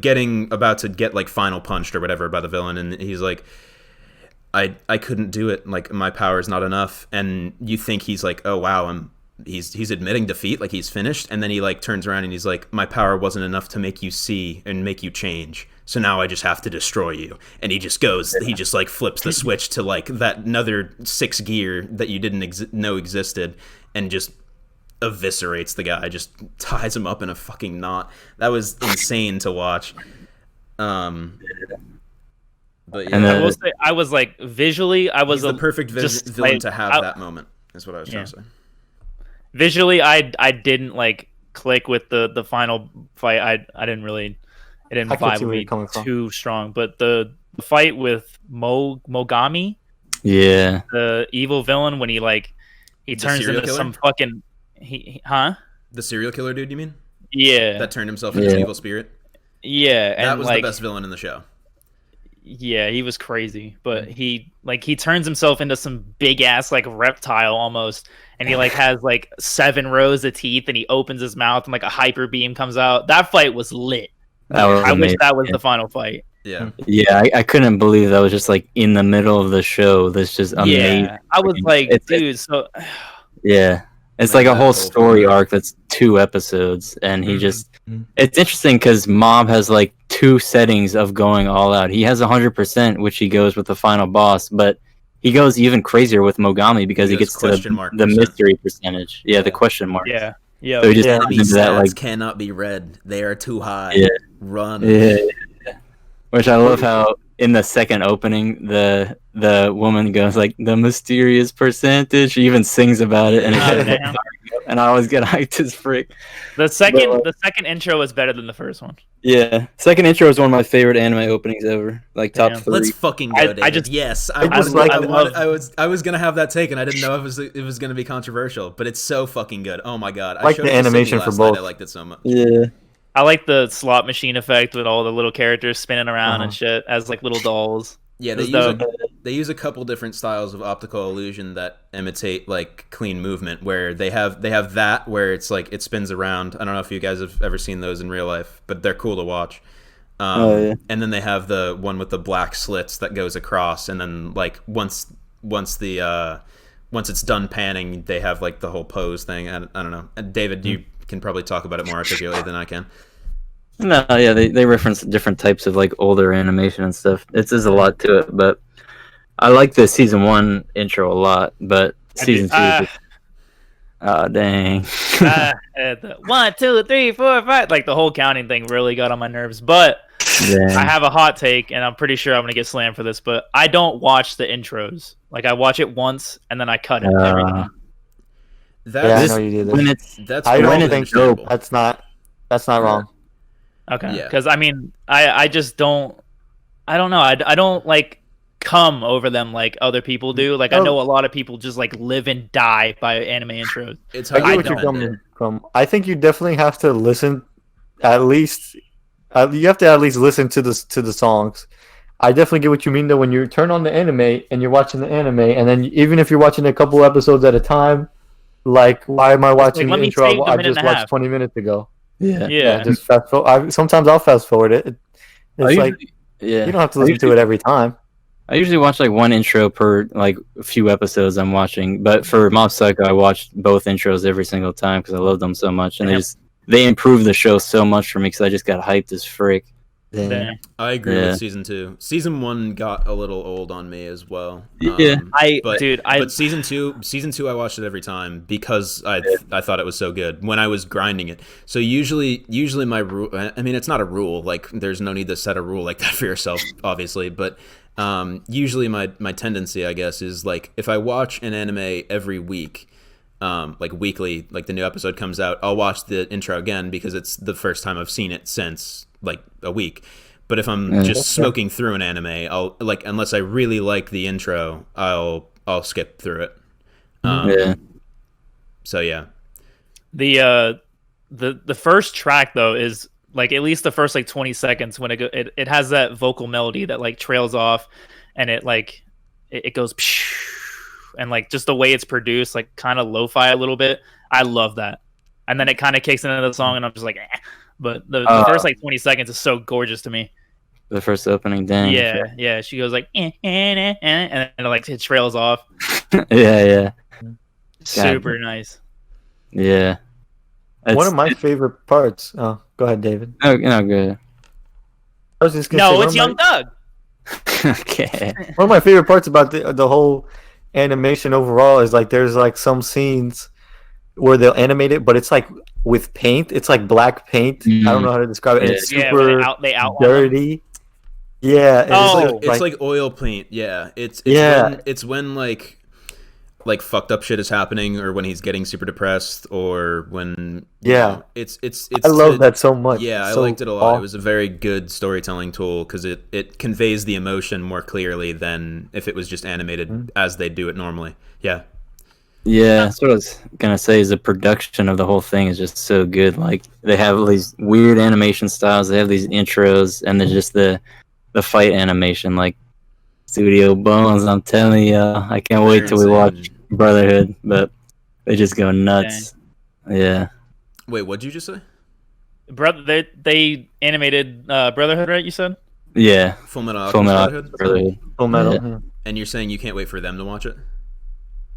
getting about to get like final punched or whatever by the villain, and he's like, I couldn't do it, like my power is not enough. And you think he's like, oh wow, he's admitting defeat, like he's finished, and then he like turns around and he's like, my power wasn't enough to make you see and make you change, so now I just have to destroy you. And he just like flips the switch to like that another 6 gear that you didn't know existed, and just eviscerates the guy, just ties him up in a fucking knot. That was insane to watch. But yeah, I will say, I was like visually, he's the perfect villain to have that moment. Is what I was trying to say. Visually, I didn't like click with the final fight. I didn't really, it didn't vibe with me too strong. But the fight with Mogami, the evil villain, when he turns into some fucking the serial killer dude, you mean? Yeah, that turned himself into an evil spirit. Yeah, that was the best villain in the show. Yeah, he was crazy, but he turns himself into some big ass like reptile almost, and he like has like 7 rows of teeth, and he opens his mouth and like a hyper beam comes out. That fight was lit. I wish that was the final fight. Yeah, I couldn't believe that was just like in the middle of the show. This just amazing. Yeah, I was like, dude, so yeah. It's like a whole story arc that's 2 episodes, and he just... It's interesting because Mob has like 2 settings of going all out. He has 100%, which he goes with the final boss, but he goes even crazier with Mogami because he gets to the mystery percentage. Yeah, the question mark. Yeah. So he just into that, like, cannot be read. They are too high. Yeah. Run. Yeah. Which I love how in the second opening, the woman goes like the mysterious percentage. She even sings about it, and and I always get hyped as frick. The second intro was better than the first one. Yeah, second intro is one of my favorite anime openings ever. Like top 3. Let's fucking go, David. I was gonna have that take, and I didn't know it was gonna be controversial, but it's so fucking good. Oh my god, I like the animation for both. I liked it so much. Yeah. I like the slot machine effect with all the little characters spinning around and shit as like little dolls. Yeah, they use a couple different styles of optical illusion that imitate like clean movement. Where they have that where it's like it spins around. I don't know if you guys have ever seen those in real life, but they're cool to watch. And then they have the one with the black slits that goes across, and then like once it's done panning, they have like the whole pose thing. I don't know. David, you can probably talk about it more articulately than I can. No, yeah, they reference different types of like older animation and stuff. There's a lot to it, but I like the season 1 intro a lot. But season 2, dang. 1, 2, 3, 4, 5. Like the whole counting thing really got on my nerves. But I have a hot take, and I'm pretty sure I'm gonna get slammed for this. But I don't watch the intros. Like I watch it once and then I cut it. Everything. I know you do this. I don't think so. That's not wrong. Okay, because I mean, I just don't. I don't know. I don't like come over them like other people do. Like I know a lot of people just like live and die by anime intros. It's hard. I get what you're coming from. I think you definitely have to listen. At least you have to at least listen to the songs. I definitely get what you mean though. When you turn on the anime and you're watching the anime, and then even if you're watching a couple episodes at a time, like why am I watching let the me intro save the I minute just and a watched half. 20 minutes ago? Yeah. Yeah. Just fast forward. Sometimes I'll fast forward it. It's like yeah. you don't have to listen to it every time. I usually watch like one intro per like few episodes I'm watching, but for Mob Psycho, I watched both intros every single time because I love them so much, and they improved the show so much for me because I just got hyped as frick. Dang. I agree with season 2. Season 1 got a little old on me as well. Yeah, but season 2, I watched it every time because I thought it was so good when I was grinding it. So usually my rule. I mean, it's not a rule. Like, there's no need to set a rule like that for yourself, obviously. But usually my tendency, I guess, is like if I watch an anime every week. Like weekly, like the new episode comes out, I'll watch the intro again because it's the first time I've seen it since like a week. But if I'm just smoking through an anime, I'll like unless I really like the intro, I'll skip through it. So yeah. The first track though is like at least the first like 20 seconds when it has that vocal melody that like trails off, and it like it goes. And like just the way it's produced, like kind of lo-fi a little bit. I love that. And then it kind of kicks into the song, and I'm just like, eh. But the first like 20 seconds is so gorgeous to me. The first opening, dang. Yeah. She goes like, and then like it trails off. yeah. Super nice. Yeah. One of my favorite parts. Oh, go ahead, David. No, good. I was just gonna say, it's Young Doug. Okay. One of my favorite parts about the whole animation overall is like there's like some scenes where they'll animate it, but it's like with paint. It's like black paint. I don't know how to describe it. And it's super dirty. Yeah. It's like oil paint. Yeah. It's when like fucked up shit is happening, or when he's getting super depressed, or when it's I love that so much. Yeah, I liked it a lot. It was a very good storytelling tool because it conveys the emotion more clearly than if it was just animated as they do it normally. Yeah that's what I was gonna say, is the production of the whole thing is just so good. Like they have these weird animation styles, they have these intros, and then just the fight animation, like Studio Bones, I'm telling you, I can't wait till we watch Brotherhood, but they just go nuts. Dang. Yeah. Wait, what'd you just say? They animated Brotherhood, right? You said? Yeah. Full Metal Brotherhood. Full Metal. Yeah. And you're saying you can't wait for them to watch it?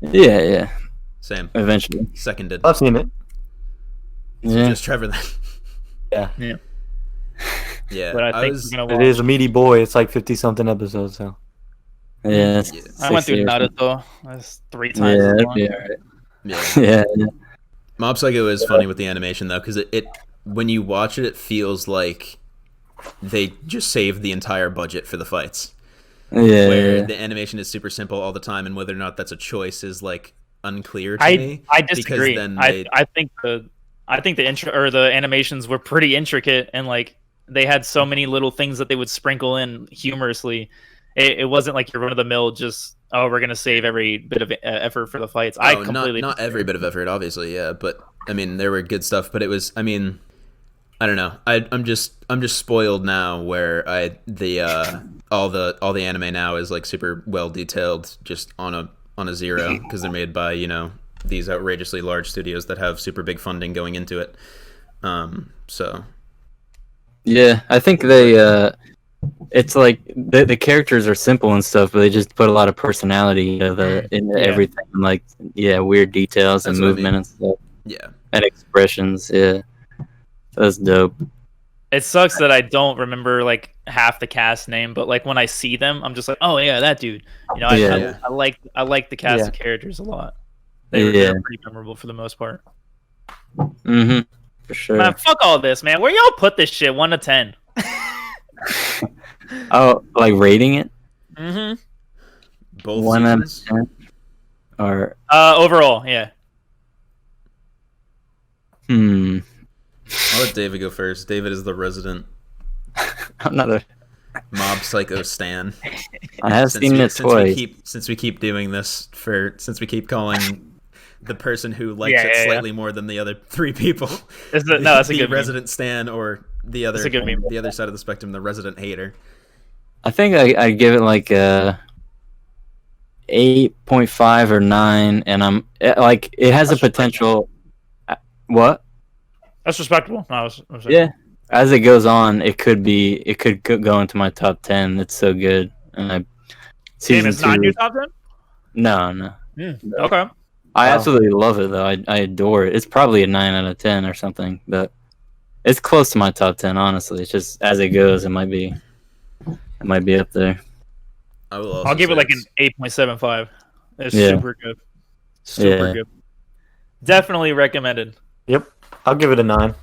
Yeah. Same. Eventually. Seconded. I've seen it. So just Trevor then. Yeah. Yeah. But I think it is a meaty boy. It's like 50-something episodes, so. Yeah, I went through Naruto. That's 3 times as long. Yeah. Mob Psycho is funny with the animation though, because it when you watch it, it feels like they just saved the entire budget for the fights. Where the animation is super simple all the time, and whether or not that's a choice is like unclear to me. I disagree. I think the intro or the animations were pretty intricate, and like they had so many little things that they would sprinkle in humorously. It wasn't like your run-of-the-mill just, we're going to save every bit of effort for the fights. Not every bit of effort, obviously, yeah. But, I mean, there were good stuff. But it was, I mean, I don't know. I'm just spoiled now where all the anime now is, like, super well-detailed just on a zero because they're made by, these outrageously large studios that have super big funding going into it. So. Yeah, I think they... it's like the characters are simple and stuff, but they just put a lot of personality into everything, and like weird details and movement and stuff. Yeah, and expressions. Yeah, that's dope. It sucks that I don't remember like half the cast name, but like when I see them, I'm just like, oh yeah, that dude. I like the cast of characters a lot. They're pretty memorable for the most part. Mm-hmm. For sure. Man, fuck all this, man. Where y'all put this shit 1 to 10? Oh, like rating it? Mm-hmm. Both 1 out of 10? Or overall, yeah. I'll let David go first. David is the resident. I'm not a Mob Psycho stan. I have seen it twice. Since we keep doing this since we keep calling the person who likes it slightly more than the other 3 people. That's a good resident stan, or the other meme. The other side of the spectrum, the resident hater. I think I'd give it like a 8.5 or 9, and like it has That's a potential. What? That's respectable. No, I was Yeah. As it goes on, it could go into my top 10. It's so good. Damn, Season it's not in 2. your top 10? No. Okay. I Wow. absolutely love it though. I adore it. It's probably a 9 out of 10 or something, but it's close to my top 10. Honestly, it's just as it goes, it might be up there. I'll give it like an 8.75. It's Yeah. super good. Super Yeah. good. Definitely recommended. Yep. I'll give it a 9.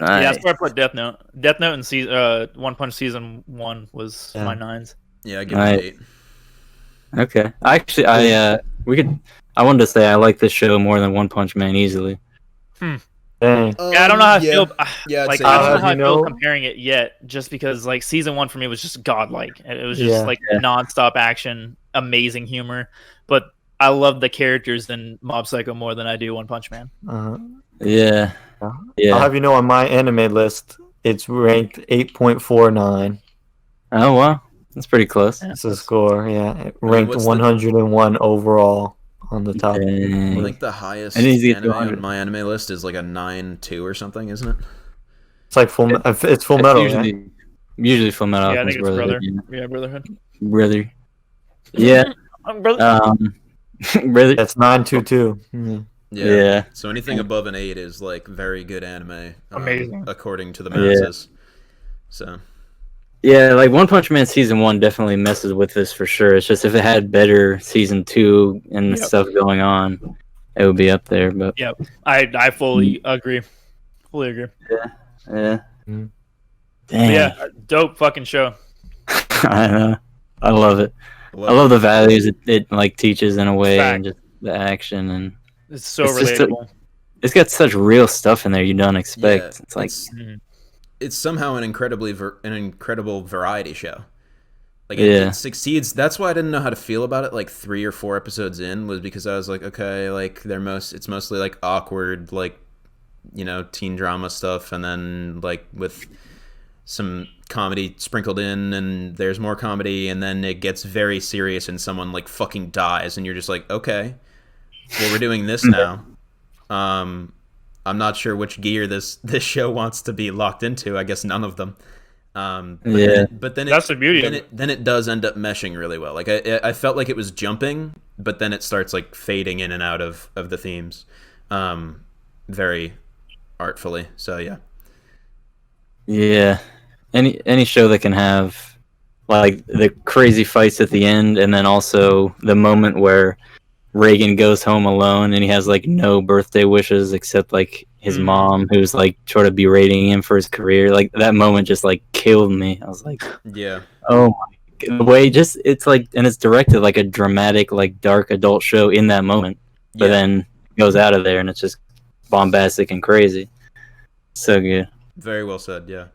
Yeah, that's where I put Death Note. Death Note and One Punch season 1 was my 9s. Yeah, I give it an 8. Okay. Actually, I wanted to say I like this show more than One Punch Man easily. Dang. Yeah, I don't know how I feel. Yeah, like I I don't know how I you feel know- comparing it yet, just because like season 1 for me was just godlike. It was just Yeah. like nonstop action, amazing humor. But I love the characters in Mob Psycho more than I do One Punch Man. Yeah. I'll Yeah. have you know on my anime list, it's ranked 8.49. Oh wow, that's pretty close. Yeah, It's a score, yeah. It ranked what's the- 101 overall on the top. I Dang. think the highest I need to get to anime 100. on my anime list is like a 9.2 or something, isn't it? It's like full. It's Full It's Metal. usually Full Metal. Yeah, I think it's Brotherhood, Brother. Yeah, Brotherhood. Brother. Yeah. Brother. Brother. That's 922. Mhm. Yeah. So anything above an 8 is like very good anime. Amazing. According to the Yeah. masses. So Yeah, like One Punch Man season 1 definitely messes with this for sure. It's just if it had better season 2 and Yep. stuff going on, it would be up there. But Yep. I fully agree. Fully agree. yeah. Mm. But Dang. yeah, dope fucking show. I know. I love it. I love the values it like teaches in a way, and just the action, and It's so It's just relatable. it's got such real stuff in there you don't expect. Yeah, it's like it's somehow an incredible variety show. Like Yeah. it succeeds. That's why I didn't know how to feel about it. Like 3 or 4 episodes in, was because I was like, okay, like it's mostly like awkward, like teen drama stuff, and then like with some comedy sprinkled in, and there's more comedy, and then it gets very serious, and someone like fucking dies, and you're just like, okay, well, we're doing this now. I'm not sure which gear this show wants to be locked into. I guess none of them. But then That's the beauty of it. Then it does end up meshing really well. Like I felt like it was jumping, but then it starts like fading in and out of the themes, very artfully. So yeah. Yeah. Any show that can have like the crazy fights at the end, and then also the moment where Reagan goes home alone and he has like no birthday wishes except like his mom, who's like sort of berating him for his career. Like that moment just like killed me. I was like, Yeah. oh my, the way it's like, and it's directed like a dramatic, like dark adult show in that moment, but then goes out of there and it's just bombastic and crazy. So good. Very well said. Yeah.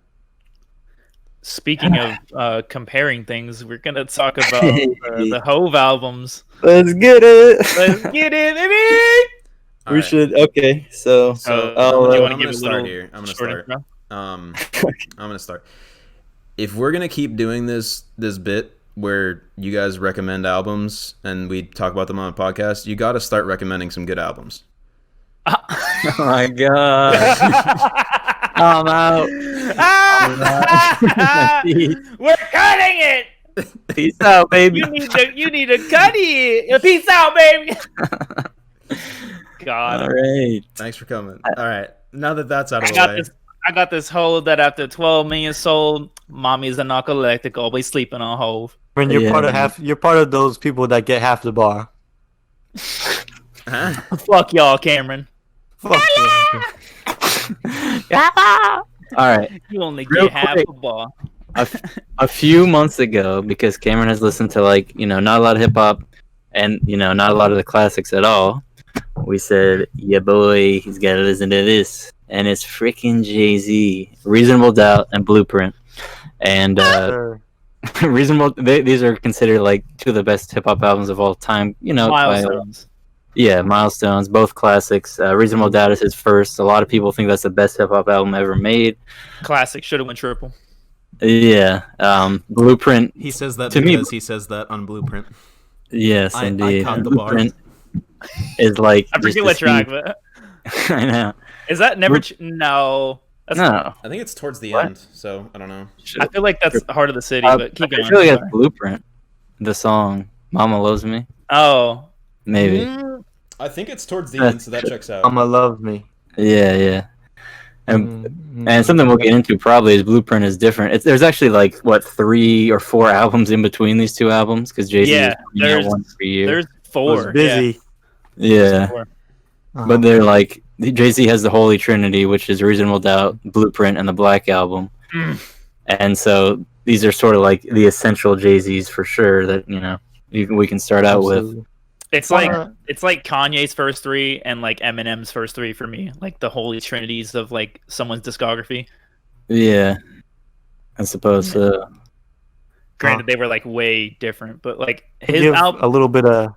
Speaking of comparing things, we're gonna talk about the Hove albums. Let's get it. Let's get it, baby. All right. should. Okay, so So, I'm you want to gonna give a start little here. I'm gonna short start. intro? I'm gonna start. If we're gonna keep doing this bit where you guys recommend albums and we talk about them on a podcast, you got to start recommending some good albums. Oh my god. I'm out. We're cutting it. Peace out, baby. You need to cut it. Peace out, baby. God. All right. Thanks for coming. All right, now that that's out of I the got way, this. I got this Hove that after 12 million sold, mommy's a narcoleptic, always sleeping on Hove. When you're Yeah. you're part of those people that get half the bar. Huh? Fuck y'all, Cameron. Fuck you. All right. You only Real get half quick. a ball. A few months ago, because Cameron has listened to like, not a lot of hip hop and, not a lot of the classics at all, we said, yeah, boy, he's got to listen to this. And it's freaking Jay-Z, Reasonable Doubt, and Blueprint. And Sure. these are considered like two of the best hip hop albums of all time. Milestones. Milestones, both classics. Reasonable Doubt is his first. A lot of people think that's the best hip hop album ever made. Classic. Should have went triple. Yeah. Blueprint. He says that To me- because he says that on Blueprint. Yes, I indeed. caught the bar. Blueprint is like I just forget a what track, huge- but I know. is that never? No, that's, No. I think it's towards the What? end, so I don't know. I feel like that's Heart of the City, but keep I going. feel like sorry. that's Blueprint. The song "Mama Loves Me." Oh, Maybe. Mm, I think it's towards the That's end, so that checks out. Mama love me. Yeah, yeah. And And something we'll get into probably is Blueprint is different. There's actually like what 3 or 4 albums in between these 2 albums because Jay-Z yeah. is putting out There's one per year. there's was 4. busy. Yeah, Four. but they're like Jay-Z has the Holy Trinity, which is Reasonable Doubt, Blueprint, and the Black Album, Mm. and so these are sort of like the essential Jay-Z's for sure that we can start out with. Absolutely. It's like Kanye's first 3 and like Eminem's first 3 for me, like the holy trinities of like someone's discography. Yeah, I suppose so. Granted, they were like way different, but like To his give album. a little bit of.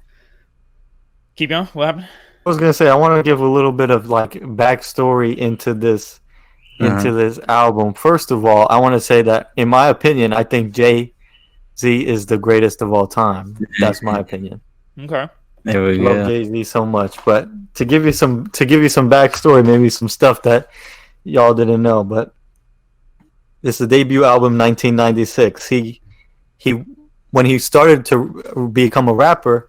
Keep going. What happened? I was gonna say I want to give a little bit of like backstory into this album. First of all, I want to say that in my opinion, I think Jay-Z is the greatest of all time. That's my opinion. Okay. There we Love go. Jay-Z so much, but to give you some backstory, maybe some stuff that y'all didn't know, but this is the debut album 1996. He when he started to become a rapper,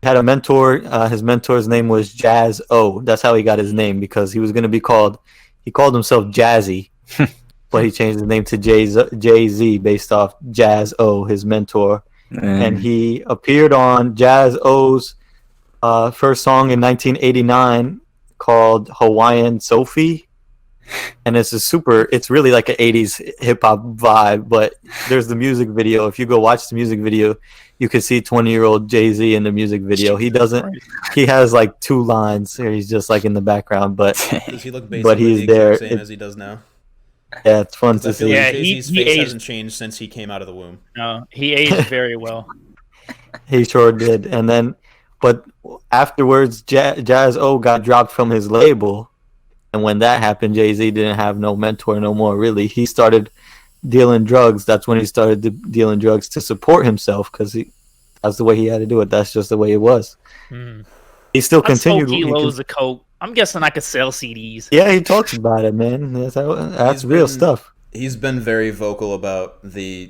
he had a mentor. His mentor's name was Jazz O. That's how he got his name because he was going to be called. He called himself Jazzy, but he changed his name to Jay-Z based off Jazz O, his mentor. And he appeared on Jazz O's first song in 1989 called Hawaiian Sophie. And it's really like an 80s hip hop vibe, but there's the music video. If you go watch the music video, you can see 20-year-old Jay-Z in the music video. He has like 2 lines where he's just like in the background, but Does he look but basically he's the there. exact same as he does now? Yeah, it's fun I to feel see. like Yeah, Jay-Z's he face aged- hasn't changed since he came out of the womb. No, he aged very well. He sure did. And then, but afterwards, Jazz O got dropped from his label. And when that happened, Jay-Z didn't have no mentor no more, really. He started dealing drugs. That's when he started dealing drugs to support himself because that's the way he had to do it. That's just the way it was. He still That's continued. 4 kilos of coke. I'm guessing I could sell CDs. Yeah, he talks about it, man. That's real stuff. He's been very vocal about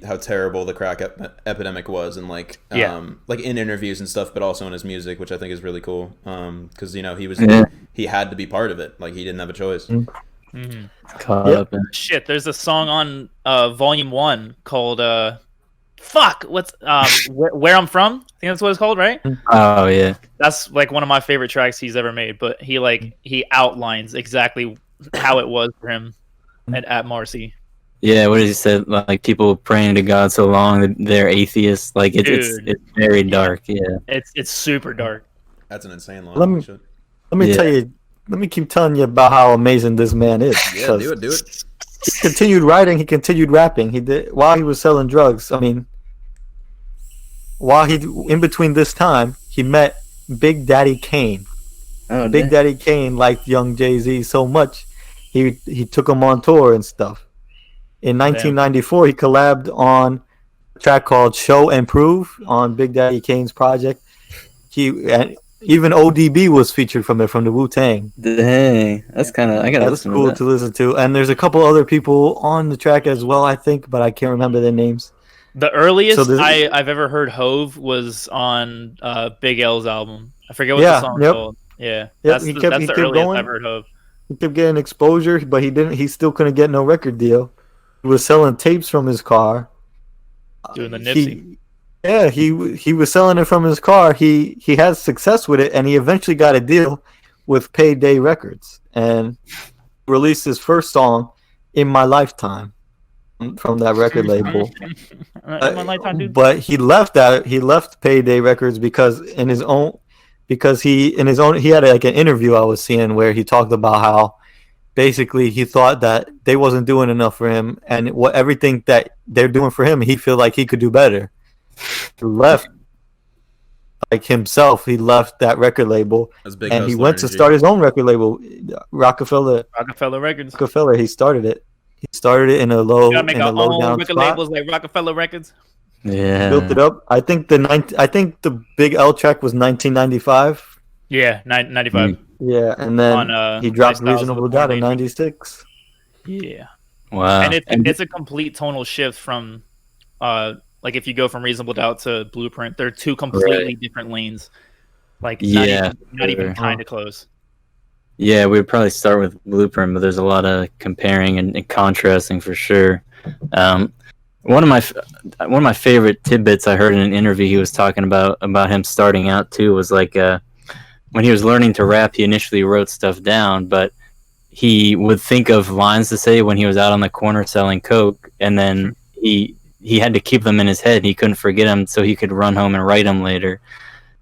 how terrible the crack epidemic was, and like in interviews and stuff, but also in his music, which I think is really cool. Because he had to be part of it. Like he didn't have a choice. Caught up in- Shit, there's a song on Volume 1 called what's Where I'm From? I think that's what it's called, right? Oh yeah. That's like one of my favorite tracks he's ever made, but he outlines exactly how it was for him at Marcy. Yeah, what did he say? Like people praying to God so long that they're atheists. Like it's very dark. Yeah, It's super dark. That's an insane line. Let me tell you. Let me keep telling you about how amazing this man is. Yeah, do it. He continued writing. He continued rapping. He did while he was selling drugs. I mean, in between this time, he met Big Daddy Kane. Oh, Big Daddy Kane liked young Jay-Z so much, he took him on tour and stuff. In 1994, he collabed on a track called "Show and Prove" on Big Daddy Kane's project. Even ODB was featured from the Wu-Tang. Dang, that's kind of I gotta That's listen cool to that. to listen to. And there's a couple other people on the track as well, I think, but I can't remember their names. The earliest So I've ever heard Hove was on Big L's album. I forget what the song's called. Yeah, that's he the kept earliest going. I've heard Hove. He kept getting exposure, but he still couldn't get no record deal. He was selling tapes from his car. Doing the Nipsey. He was selling it from his car. He had success with it, and he eventually got a deal with Payday Records and released his first song, "In My Lifetime," from that record label. In my lifetime, dude. But he left Payday Records because he had like an interview I was seeing where he talked about how basically he thought that they wasn't doing enough for him, and everything that they're doing for him, he feel like he could do better. He left like himself. He left that record label, Big and he hustler went to energy. start his own record label, Rockefeller. Rockefeller Records. Rockefeller. He started it, He started it in a We low gotta make in a our low own down record spot. labels like Rockefeller Records. Yeah. Built it up. I think the Big L track was 1995. Yeah, 95. Yeah, and then On he dropped Lifestyles of the Reasonable Born Doubt in Dangerous. '96. Yeah, Wow. and it's a complete tonal shift from, like if you go from Reasonable Doubt to Blueprint, they're two completely different lanes. Like not even kind of close. Yeah, we'd probably start with Blueprint, but there's a lot of comparing and contrasting for sure. One of my favorite tidbits I heard in an interview he was talking about him starting out too was like when he was learning to rap, he initially wrote stuff down, but he would think of lines to say when he was out on the corner selling coke, and then he had to keep them in his head. He couldn't forget them, so he could run home and write them later.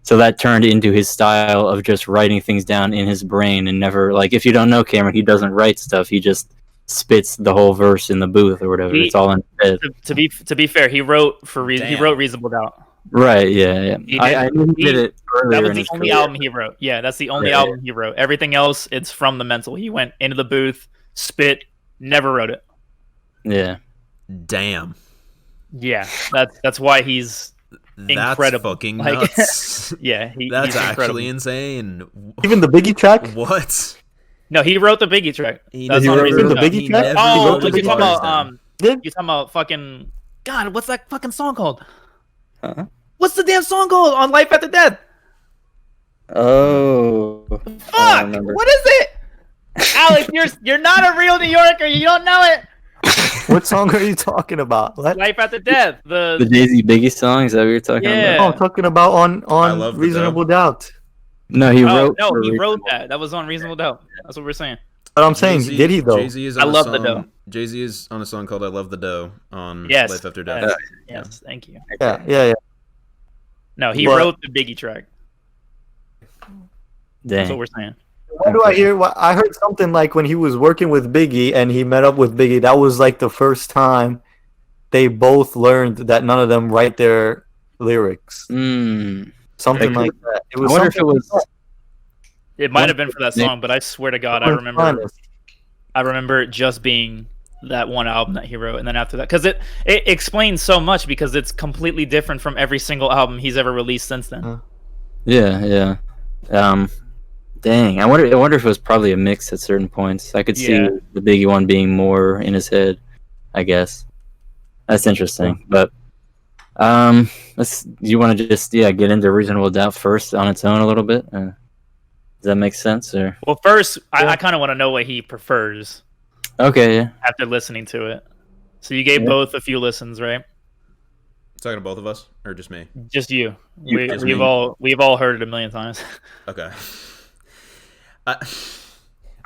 So that turned into his style of just writing things down in his brain and never, like, if you don't know Cameron, he doesn't write stuff. He just spits the whole verse in the booth or whatever. It's all in his head. To be fair, he wrote Reasonable Doubt. Right? Yeah. I knew he did it earlier. That was the only album he wrote. Yeah, that's the only album he wrote. Everything else, it's from the mental. He went into the booth, spit, never wrote it. Yeah. Damn. Yeah, that's why he's incredible. That's fucking Like, nuts. yeah, that's he's actually incredible. insane. Even the Biggie track. What? No, he wrote the Biggie track. He That's never on Reasonable the Doubt. Biggie track? Oh, He you're talking about Did? you're talking about fucking God. What's that fucking song called? Huh? What's the damn song called on Life After Death? Oh. Fuck! What is it? Alex, you're not a real New Yorker. You don't know it. What song are you talking about? What? Life After Death. The Jay-Z Biggie song, is that what you're talking Yeah. about? Oh, I'm talking about I Love on the Reasonable Doubt. No, he wrote. he wrote that. That was on Reasonable Doubt. That's what we're saying. But I'm saying, did he though? Jay-Z is I on love a the song, dough. Jay-Z is on a song called "I Love the Dough" on Yes. Life After Death. Yes. Thank you. Yeah. No, he But- wrote the Biggie track. That's what Dang. we're saying. Why do I hear? I heard something like when he was working with Biggie and he met up with Biggie. That was like the first time they both learned that none of them write their lyrics. Something like that. It was. I wonder if it was. It might have been for that song, but I swear to God, I remember it just being that one album that he wrote, and then after that, because it explains so much because it's completely different from every single album he's ever released since then. Yeah. Dang, I wonder if it was probably a mix at certain points. I could see the Biggie one being more in his head, I guess. That's interesting. But you want to just get into Reasonable Doubt first on its own a little bit? Does that make sense? Or Well, first, I kind of want to know what he prefers. Okay, yeah. After listening to it, so you gave both a few listens, right? Talking to both of us or just me? Just you. Just We've me. all heard it a million times. Okay.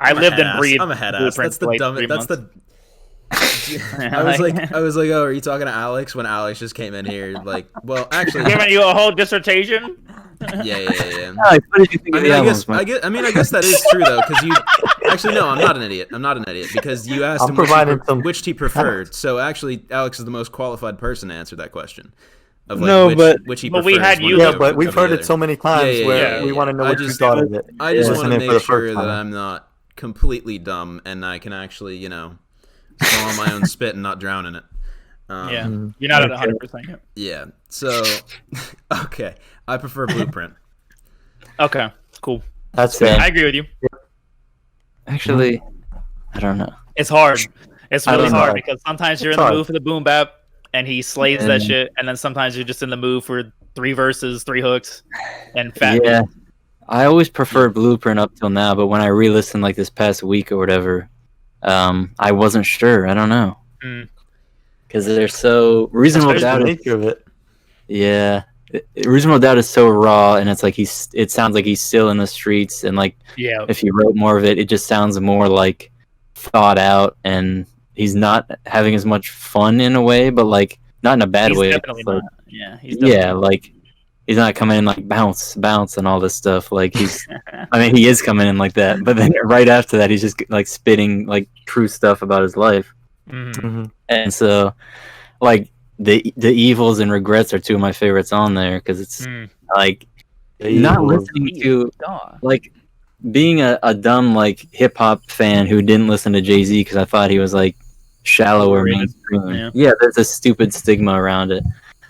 I lived and ass. breathed. I'm a head ass. Blueprint That's for the like dumbest. 3 That's months. I was like, oh, are you talking to Alex? When Alex just came in here, like, well, actually, Giving you a whole dissertation. yeah. Alex, what did you think I of mean, the I albums, guess, man? I guess that is true though, because you actually no, I'm not an idiot because you asked him which he preferred. So actually, Alex is the most qualified person to answer that question. Of like which he prefers. we had you. Yeah, but we've heard it so many times Yeah. we want to know what you thought of it. I just want to Listening for make the sure first that time. I'm not completely dumb and I can actually, swallow my own spit and not drown in it. You're not at 100% yet. Yeah. So, okay, I prefer Blueprint. Okay, cool. That's Yeah. it. I agree with you. Actually, I don't know. It's hard. It's I really don't know. hard because sometimes you're in the mood for the boom bap and he slays that shit, and then sometimes you're just in the mood for 3 verses, 3 hooks, and fat. Yeah, I always preferred Blueprint up till now, but when I re-listened like this past week or whatever, I wasn't sure. I don't know. Because they're so Reasonable That's Doubt. the nature of it. Yeah, Reasonable Doubt is so raw, and it's like it sounds like he's still in the streets, and like if he wrote more of it, it just sounds more like thought out, and he's not having as much fun in a way, but like not in a bad way. Definitely Like, not. Yeah, he's definitely like he's not coming in like bounce and all this stuff. Like he's, I mean, he is coming in like that, but then right after that, he's just like spitting like true stuff about his life. And so, like the evils and regrets are 2 of my favorites on there because it's like not listening to like being a dumb like hip hop fan who didn't listen to Jay-Z because I thought he was like shallower Overrated. mainstream. Yeah, there's a stupid stigma around it.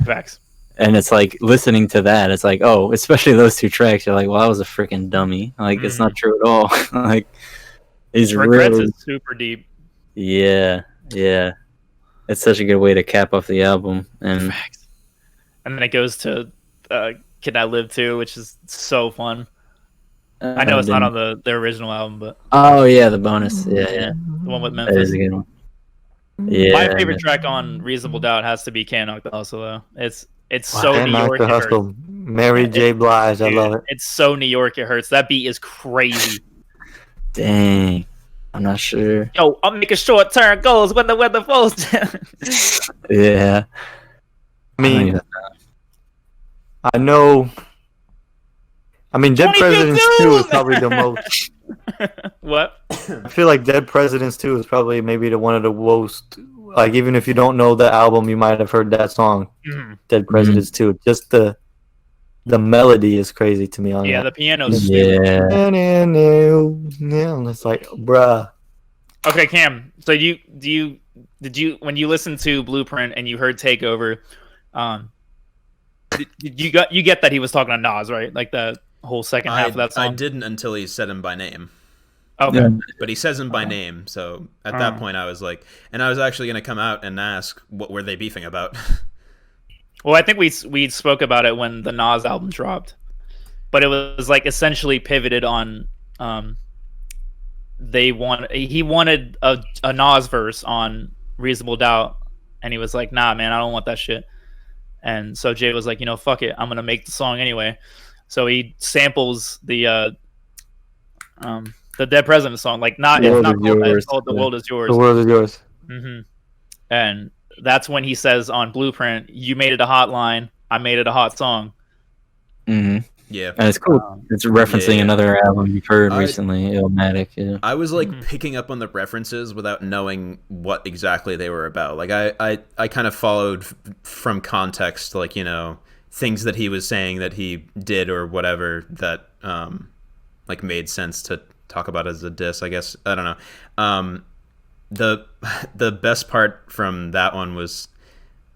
Facts. And it's like listening to that, it's like, oh, especially those two tracks, you're like, well, I was a freaking dummy. Like, it's not true at all. Like, he's Regrets really is super deep. Yeah. It's such a good way to cap off the album. And Facts. And then it goes to Can I Live Too, which is so fun. I know it's not on the original album, but oh yeah, the bonus. Yeah. the one with That Memphis. is a good one. Yeah. My favorite track on Reasonable Doubt has to be Can't Knock the Hustle, though. It's so Can't New Knock York. the It hurts. Hustle. Mary J. Blige, I Dude, love it. It's so New York. It hurts. That beat is crazy. Dang. I'm not sure. Yo, I'm making short-term goals when the weather falls down. Yeah. I mean, I know. I mean, Dead 22 Presidents 2 is dudes! probably the most. What? I feel like Dead Presidents 2 is probably maybe one of the most. Like, even if you don't know the album, you might have heard that song, Dead Presidents 2. Just the melody is crazy to me on Yeah, that. the piano's stupid. Yeah. And it's like, bruh. Okay, Cam. So did you when you listened to Blueprint and you heard Takeover, you get that he was talking to Nas, right? Like the whole second half of that song. I didn't until he said him by name. Okay. Yeah. But he says him by name, so at that point I was like, and I was actually going to come out and ask what were they beefing about. Well, I think we spoke about it when the Nas album dropped, but it was like essentially pivoted on. He wanted a Nas verse on Reasonable Doubt, and he was like, "Nah, man, I don't want that shit." And so Jay was like, "Fuck it, I'm gonna make the song anyway." So he samples the Dead President song, like not it's not called that, it's called "The World Is Yours." The world is yours. And that's when he says on Blueprint, "You made it a hot line, I made it a hot song." Yeah, and it's cool. It's referencing another album you've heard recently, Illmatic. Yeah. I was like picking up on the references without knowing what exactly they were about. Like I kind of followed from context, like things that he was saying that he did or whatever that like made sense to talk about as a diss. I guess I don't know. The best part from that one was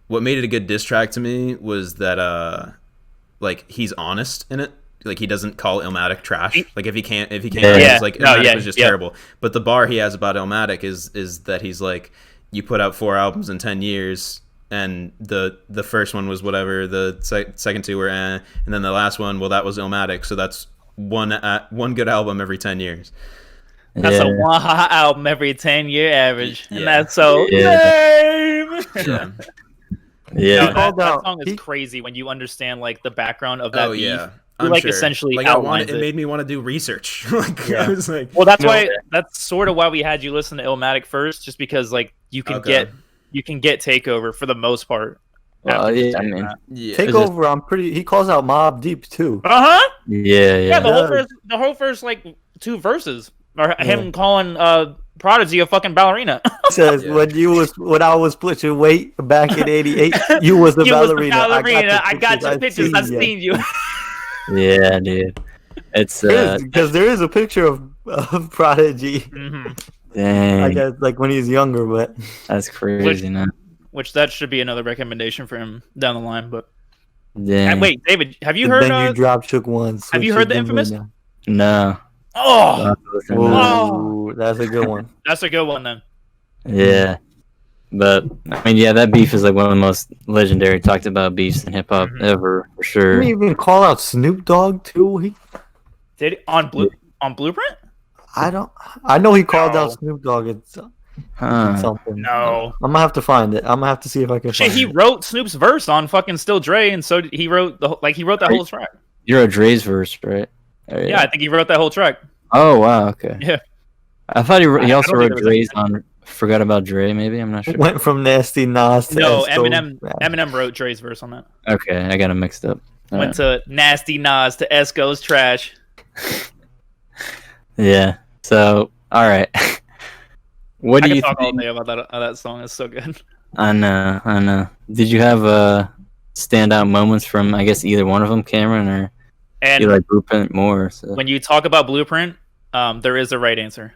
what made it a good diss track to me was that like he's honest in it. Like he doesn't call Illmatic trash. Like if he can't, it's like Illmatic was just terrible. But the bar he has about Illmatic is that he's like, you put out 4 albums in 10 years, and the first one was whatever, the second 2 were and then the last one, well, that was Illmatic. So that's one good album every 10 years. That's a one hot album every 10-year average, and that's so lame. Yeah, that song is crazy when you understand like the background of that beef. Yeah, I'm like sure. Essentially like it made me want to do research. Like I was like, well, that's why that's sort of why we had you listen to Illmatic first, just because like you can get Takeover for the most part. Takeover, he calls out Mobb Deep too. Yeah. The whole first like 2 verses are him calling Prodigy a fucking ballerina. Says when I was splitting weight back in '88, you was the ballerina. I got your pictures. I've seen you. Yeah, dude. It's because there is a picture of Prodigy. Dang. I guess like when he's younger, but that's crazy, man. Which that should be another recommendation for him down the line. But wait, David, have you heard? Then you drop Shook Ones. Have you heard the Infamous? No. Oh, that's a good one. That's a good one then. Yeah, but I mean, that beef is like one of the most legendary talked about beefs in hip hop ever, for sure. Did he even call out Snoop Dogg too? Did he on Blueprint? I know he called out Snoop Dogg. It's something. No, I'm gonna have to find it. I'm gonna have to see if I can. He wrote Snoop's verse on fucking Still Dre, and so he wrote that whole track. You wrote Dre's verse, right? Yeah, I think he wrote that whole track. Oh wow, okay. Yeah, I thought he also wrote Dre's on Forgot About Dre. Maybe I'm not sure. Went from Nasty Nas to Eminem wrote Dre's verse on that. Okay, I got him mixed up. Went to Nasty Nas to Esco's Trash. Yeah. So all right. What do you talk all day about that song? It's so good. I know. Did you have standout moments from I guess either one of them, Cameron, or? And you like Blueprint more. So. When you talk about Blueprint, there is a right answer.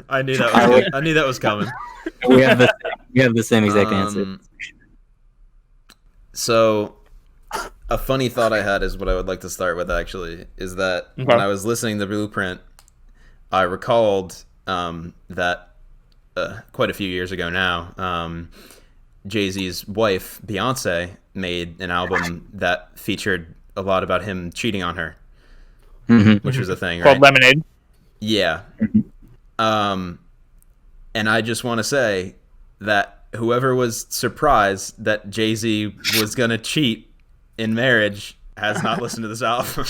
I knew that was coming. We have the same exact answer. So, a funny thought I had is what I would like to start with. Actually, is that when I was listening to Blueprint, I recalled that quite a few years ago now, Jay-Z's wife Beyonce made an album that featured a lot about him cheating on her, which was a thing, called right? Lemonade. Yeah. And I just want to say that whoever was surprised that Jay-Z was going to cheat in marriage has not listened to this album.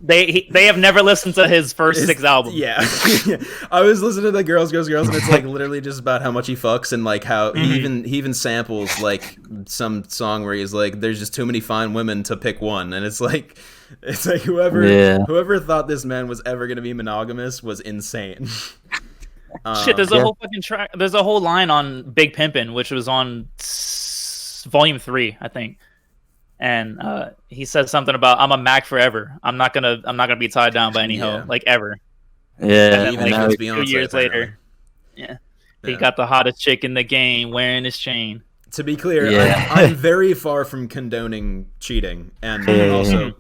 They have never listened to his first 6 albums. Yeah. I was listening to the Girls, and it's like literally just about how much he fucks and like how he even samples like some song where he's like, there's just too many fine women to pick one. And it's like whoever thought this man was ever going to be monogamous was insane. Shit, there's a whole fucking track. There's a whole line on Big Pimpin', which was on volume 3, I think. And he says something about I'm a Mac forever. I'm not gonna be tied down by any hoe, like ever. Yeah, and then, like, 2 years later, he got the hottest chick in the game wearing his chain. To be clear, I'm very far from condoning cheating, and also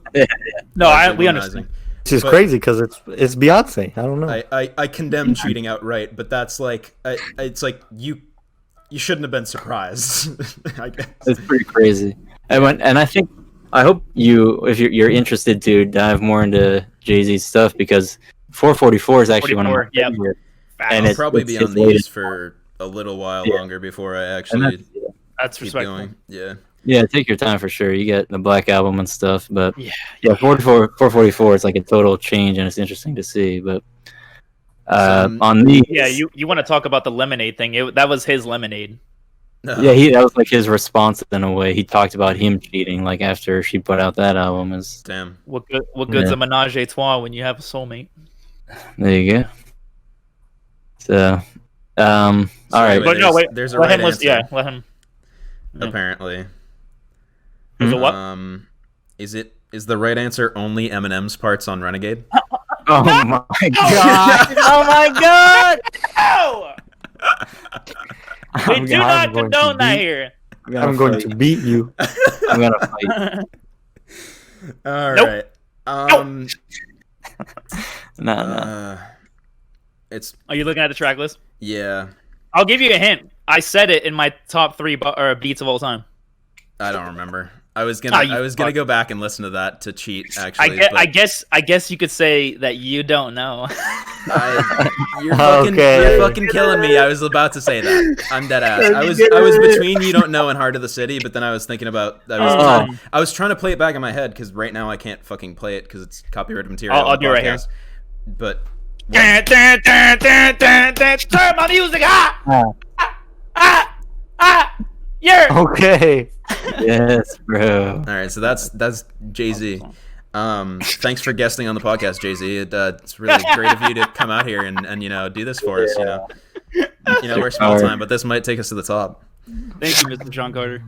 we understand. Which is crazy because it's Beyonce. I don't know. I condemn cheating outright, but that's like it's like you shouldn't have been surprised. I guess it's pretty crazy. And I hope if you're interested to dive more into Jay-Z's stuff, because 444 is actually one of my favorite. And I'll probably be on these for a little while longer before I actually that's keep respectful. going. Yeah, take your time for sure. You get the Black Album and stuff, but 444 is like a total change, and it's interesting to see. But on these, you want to talk about the Lemonade thing? That was his Lemonade. Yeah, that was like his response in a way. He talked about him cheating, like after she put out that album. Damn. What good's a menage a trois when you have a soulmate? There you go. So, all right. But no, wait. There's a right answer. Let him. Apparently. There's a what? Is the right answer only Eminem's parts on Renegade? Oh my god! Oh my god! No! We do not condone that here. I'm going to beat you. I'm gonna fight. All right. No. Are you looking at the track list? Yeah. I'll give you a hint. I said it in my top 3 beats of all time. I don't remember. I was gonna go back and listen to that to cheat. Actually, I guess you could say that you don't know. You're fucking killing me. I was about to say that. I'm dead ass. I was between You Don't Know and Heart of the City, but then I was thinking about I was trying to play it back in my head because right now I can't fucking play it because it's copyrighted material. I'll do it right here. But turn my music yeah. Okay. Yes, bro. All right, so that's Jay-Z. Thanks for guesting on the podcast, Jay-Z. It's really great of you to come out here and do this for us. We're small time, but this might take us to the top. Thank you, Mr. John Carter.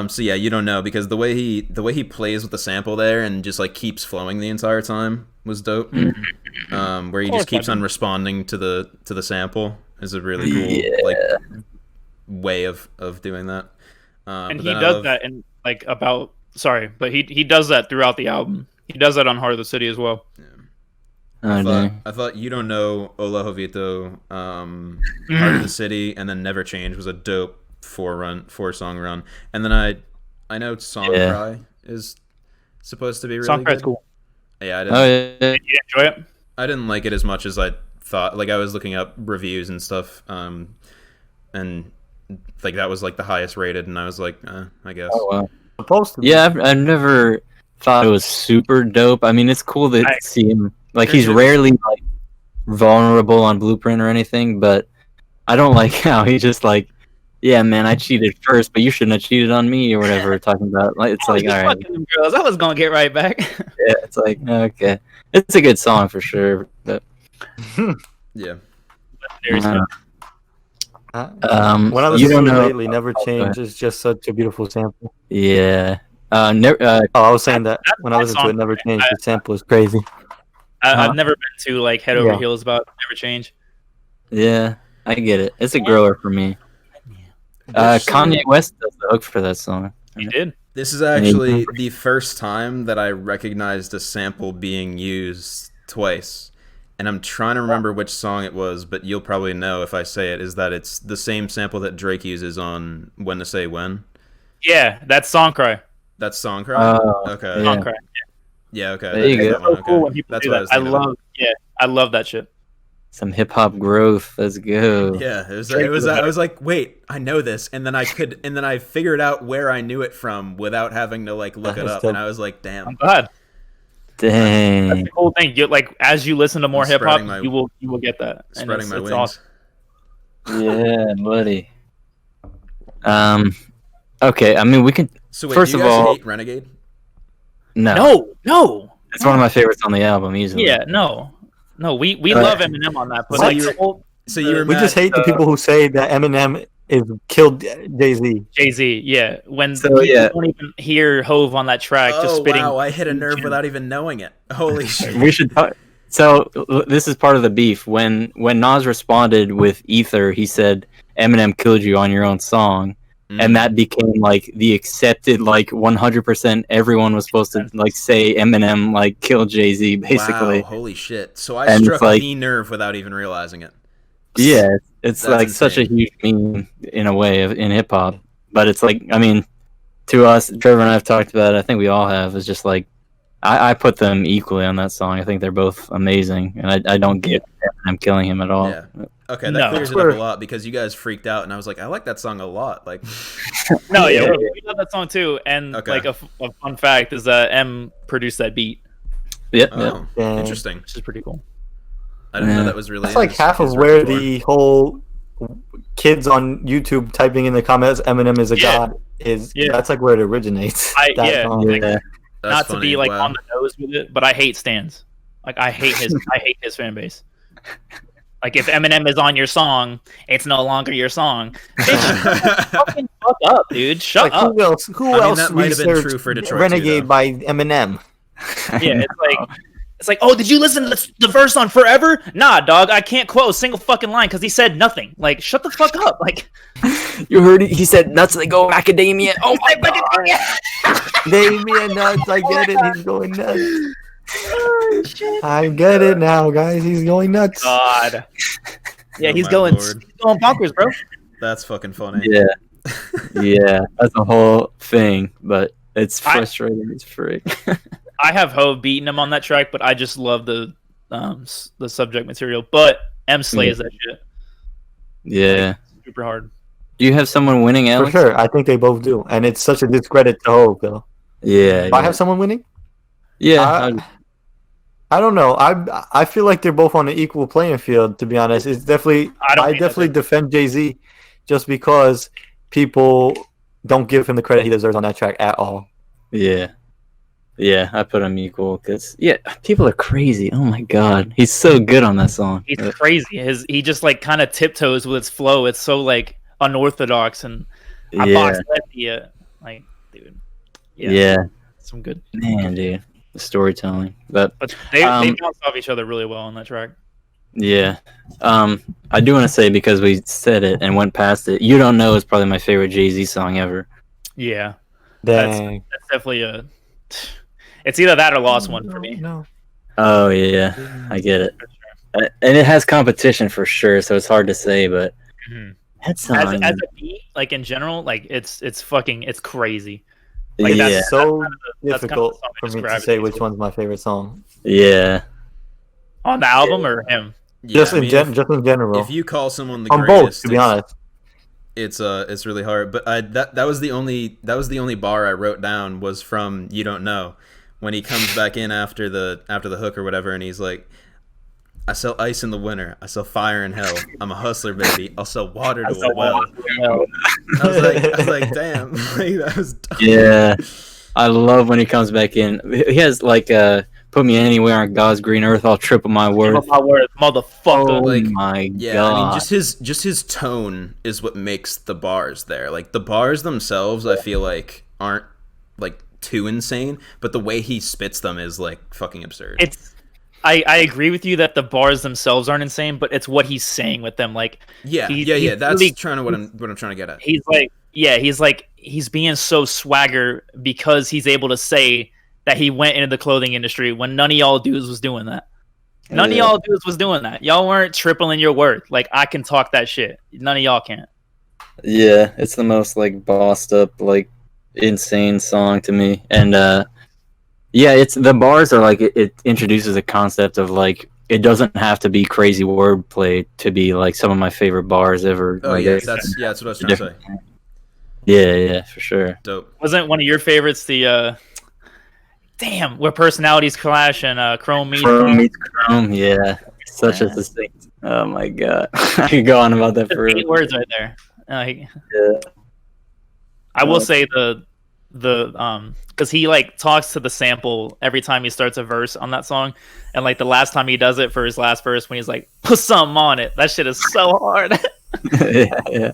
So yeah, You Don't Know, because the way he plays with the sample there and just like keeps flowing the entire time was dope. Where he just keeps on responding to the sample is a really cool way of doing that. And he does that in but he does that throughout the album. He does that on Heart of the City as well. Yeah. I thought You Don't Know, Hola Jovito, Heart of the City, and then Never Change was a dope 4-song run. And then I know Song Cry is supposed to be really Song Cry's good. Cool. Yeah, I didn't. Did you enjoy it? I didn't like it as much as I thought. Like I was looking up reviews and stuff, and like that was like the highest rated, and I was like, I guess. Oh wow. Supposed to be. Yeah, I've never thought it was super dope. I mean, it's cool to see him. Like he's rarely like vulnerable on Blueprint or anything, but I don't like how he just like, yeah, man, I cheated first, but you shouldn't have cheated on me or whatever we're talking about. Like it's like, all right, them girls. I was gonna get right back. Yeah, it's like okay, it's a good song for sure, but yeah. When I listen to it lately, Never Change is just such a beautiful sample. Yeah. I was saying that when I listen to it, Never Change, the sample is crazy. I've never been too like head over heels about Never Change. Yeah, I get it. It's a grower for me. Kanye West does the hook for that song. He did. This is actually the first time that I recognized a sample being used twice. And I'm trying to remember which song it was, but you'll probably know if I say it, is that it's the same sample that Drake uses on When to Say When. Yeah, that's Song Cry. That's Song Cry? Okay. Song Cry. Yeah, okay. There you go. That one. So cool when people That's do what that. I was thinking of. I love that shit. Some hip hop growth. Let's go. Yeah, it was I was like, wait, I know this, and then I figured out where I knew it from without having to like look it up, and I was like, damn. I'm glad. Dang. That's the cool thing. You like as you listen to more hip hop, you will get that. Spreading my wings. Awesome. Yeah, buddy. Okay, I mean we can. So wait, first do you of guys all, hate Renegade? No. It's one of my favorites on the album, easily. Yeah, no, we love Eminem on that, but like we just hate the people who say that Eminem is killed Jay-Z. Jay-Z, yeah. When you don't even hear Hove on that track, just spitting. Wow, I hit a nerve without even knowing it. Holy shit. We should talk. So this is part of the beef. When Nas responded with Ether, he said Eminem killed you on your own song. And that became like the accepted, like 100%. Everyone was supposed to like say Eminem like killed Jay-Z, basically. Wow, holy shit! So I struck the nerve without even realizing it. Yeah, it's That's like insane. such a huge meme in a way in hip hop. But it's like, I mean, to us, Trevor and I have talked about it. I think we all have. It's just like I put them equally on that song. I think they're both amazing, and I don't get Eminem killing him at all. Yeah. Okay, that clears it up a lot because you guys freaked out, and I was like, I like that song a lot. Like, no, yeah, we love that song too. And like a fun fact is that M produced that beat. Yep. Oh, interesting. Which is pretty cool. I didn't know that was really. That's like half of where the whole kids on YouTube typing in the comments "Eminem is a god" is. Yeah. That's like where it originates. Not to be like on the nose with it, but I hate Stans. Like I hate his fan base. Like if Eminem is on your song, it's no longer your song. Fucking fuck up, dude. Shut up. Who else? That might have been true for Detroit. Renegade too, by Eminem. Yeah, it's like, oh, did you listen to the verse on Forever? Nah, dog, I can't quote a single fucking line because he said nothing. Like, shut the fuck up. Like, you heard it? He said nuts. They go macadamia. Oh my god, macadamia nuts. I get it. He's going nuts. Oh, shit. I get it now, guys. He's going nuts. God. Yeah, he's going bonkers, bro. That's fucking funny. Yeah. Yeah, that's a whole thing, but it's frustrating as frick. I have Hove beating him on that track, but I just love the subject material. But M slays that shit. Yeah. Like, super hard. Do you have someone winning, Alex? For sure. I think they both do. And it's such a discredit to Hove, though. Yeah. Do I have someone winning? Yeah. I don't know. I feel like they're both on an equal playing field, to be honest. It's definitely I definitely defend Jay-Z just because people don't give him the credit he deserves on that track at all. Yeah. Yeah, I put him equal because people are crazy. Oh my god, he's so good on that song. He's crazy. He just like kind of tiptoes with his flow. It's so like unorthodox and I boxed that like, dude. Yeah, some good man, dude. The storytelling, but they bounce off each other really well on that track. Yeah, I do want to say because we said it and went past it. You Don't Know is probably my favorite Jay-Z song ever. Yeah, dang, that's definitely it's either that or Lost One for me. No. Oh yeah, I get it, and it has competition for sure, so it's hard to say. But that song, as a beat, like in general, like it's crazy. Like, it's so difficult for me to say which one's my favorite song. Yeah, on the album or him. Yeah, just in general. If you call someone the greatest, both, to be honest, it's really hard. But that was the only bar I wrote down was from You Don't Know. When he comes back in after the hook or whatever, and he's like, I sell ice in the winter, I sell fire in hell, I'm a hustler, baby, I'll sell water to a well. I was like, damn, like, that was dumb. Yeah, I love when he comes back in. He has like put me anywhere on God's green earth, I'll triple my worth. Motherfucker. Oh my god. I mean, just his tone is what makes the bars there. Like the bars themselves, I feel like aren't like too insane, but the way he spits them is like fucking absurd. I agree with you that the bars themselves aren't insane, but it's what he's saying with them. Like, Yeah. he's That's really, trying to what I'm trying to get at. he's being so swagger because he's able to say that he went into the clothing industry when none of y'all dudes was doing that. None of y'all dudes was doing that. Y'all weren't tripling your worth. Like, I can talk that shit. None of y'all can. Yeah, it's the most like bossed up, like insane song to me. And yeah, it's the bars are like it introduces a concept of like it doesn't have to be crazy wordplay to be like some of my favorite bars ever. Oh like, yeah, that's what I was trying to say. Yeah, for sure. Dope. Wasn't one of your favorites the damn where personalities clash and Chrome meets Chrome? Yeah, such a distinct. Oh my god, I could go on about that for 8 words right there. yeah. I will say the because he like talks to the sample every time he starts a verse on that song, and like the last time he does it for his last verse when he's like put something on it, that shit is so hard. yeah,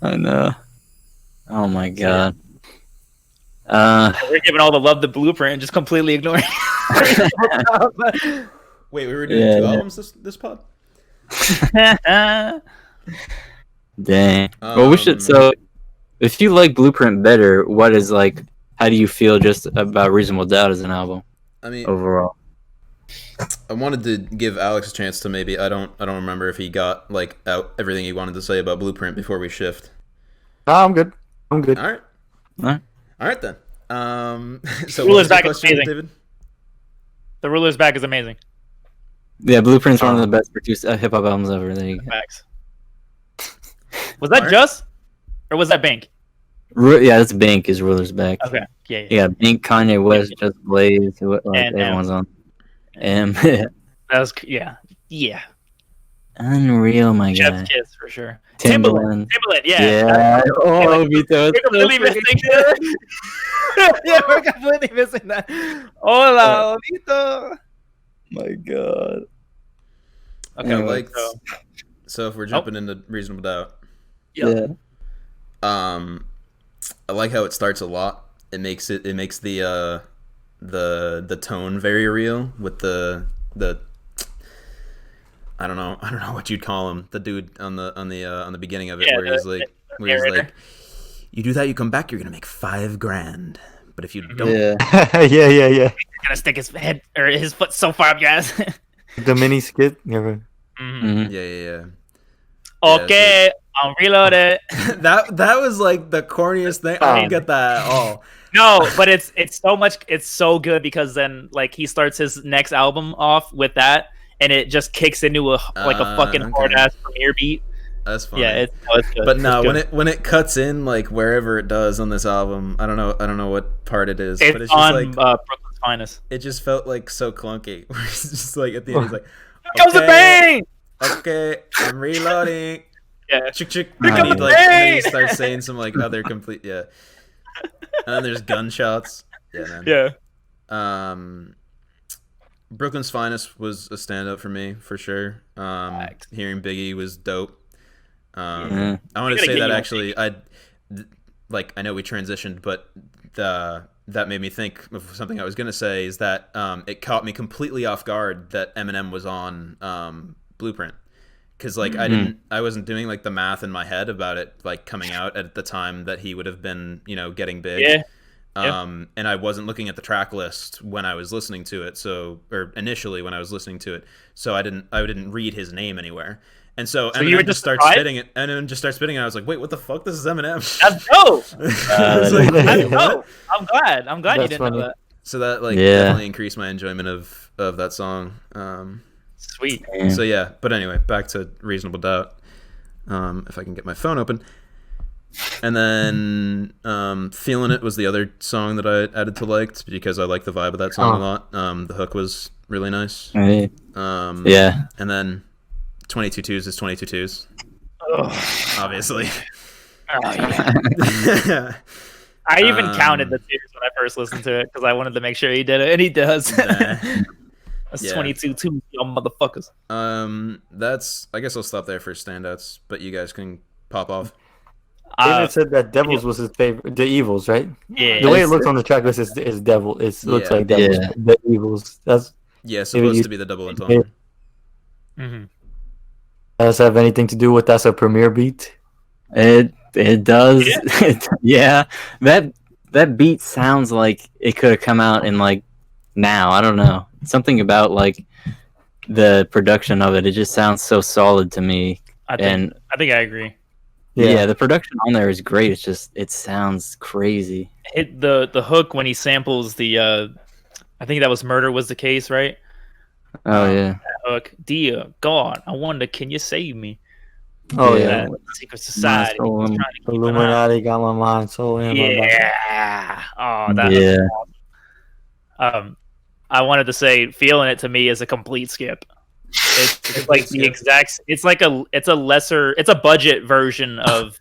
I know. Oh my god. We're giving all the love the blueprint and just completely ignoring. Wait, we were doing 2 albums this pod? Dang. Well, we should. So, if you like Blueprint better, what is like? How do you feel just about Reasonable Doubt as an album? I mean, overall, I wanted to give Alex a chance to maybe. I don't remember if he got like out everything he wanted to say about Blueprint before we shift. No, I'm good. I'm good. All right then. So Ruler's what was Back your is question, amazing. David? The Ruler's Back is amazing. yeah, Blueprint's one of the best produced hip hop albums ever. There you go. Facts. Was that Just, or was that Bank? Yeah, that's Bank is Ruler's Back. Okay, yeah. Yeah, Bank, Kanye West, Just Blaze, like And everyone's on. That was yeah. Unreal, my guy. Chef's Kiss for sure. Timbaland. Yeah. Oh, Vito. We're completely missing that. Yeah, we're completely missing that. Hola, Vito. My God. Okay, So if we're jumping into Reasonable Doubt, Yeah. I like how it starts a lot. It makes the tone very real with the I don't know what you'd call him, the dude on the beginning of it, where he's like, you do that, you come back, you're gonna make $5,000, but if you don't, yeah. He's gonna stick his head or his foot so far up your ass. The mini skit. Yeah. yeah. Okay, I'm reloaded. that was like the corniest thing. I don't get that at all. No, but it's so good because then like he starts his next album off with that, and it just kicks into a fucking hard ass premiere beat. That's funny. Yeah, it's good. But no, when it cuts in like wherever it does on this album, I don't know what part it is, but it's just on like Brooklyn's Finest. it just felt like so clunky. It's just like at the end he's like, Here comes the bang! Okay, I'm reloading. Yeah. Chick. Here And comes the bang! then he starts saying some like other complete And then there's gunshots. Yeah, man. Yeah. Brooklyn's Finest was a standout for me for sure. Hearing Biggie was dope. I want to say that actually I know we transitioned, but that made me think of something I was gonna say is that it caught me completely off guard that Eminem was on Blueprint, because like I wasn't doing like the math in my head about it like coming out at the time that he would have been getting big. And I wasn't looking at the track list when I was listening to it, initially when I was listening to it, so I didn't read his name anywhere. And so Eminem just starts spitting it, and I was like, "Wait, what the fuck? This is Eminem." That's dope. Like, That's dope. I'm glad you didn't know that. So that definitely increased my enjoyment of that song. Sweet. So yeah, but anyway, back to Reasonable Doubt. If I can get my phone open. And then Feeling It was the other song that I added to liked because I like the vibe of that song a lot. The hook was really nice. Yeah. And then 22 Twos is 22 Twos. Obviously. I even counted the twos when I first listened to it because I wanted to make sure he did it, and he does. That's 22 twos, y'all motherfuckers. I guess I'll stop there for standouts, but you guys can pop off. David said that Devils was his favorite. The Evils, right? Yeah. The way it looks on the track list is Devil. It looks like Devils. Yeah. The Evils. Yeah, Maybe supposed you- to be the double entendre. Mm-hmm. Does that have anything to do with that's a premiere beat? It does. Yeah. That beat sounds like it could have come out in like now. I don't know. Something about like the production of it. It just sounds so solid to me. I And think I agree. yeah, the production on there is great. It's just it sounds crazy. The hook when he samples the I think that was Murder Was the Case, right? Oh yeah. That hook, dear God, I wonder, can you save me? Oh Yeah. yeah. Secret society. soul was in- trying to keep an eye on. Illuminati got my mind so in my body. Yeah. Oh, that Yeah. was awesome. I wanted to say, feeling it to me is a complete skip. It's like the skip. exact. It's like it's a budget version of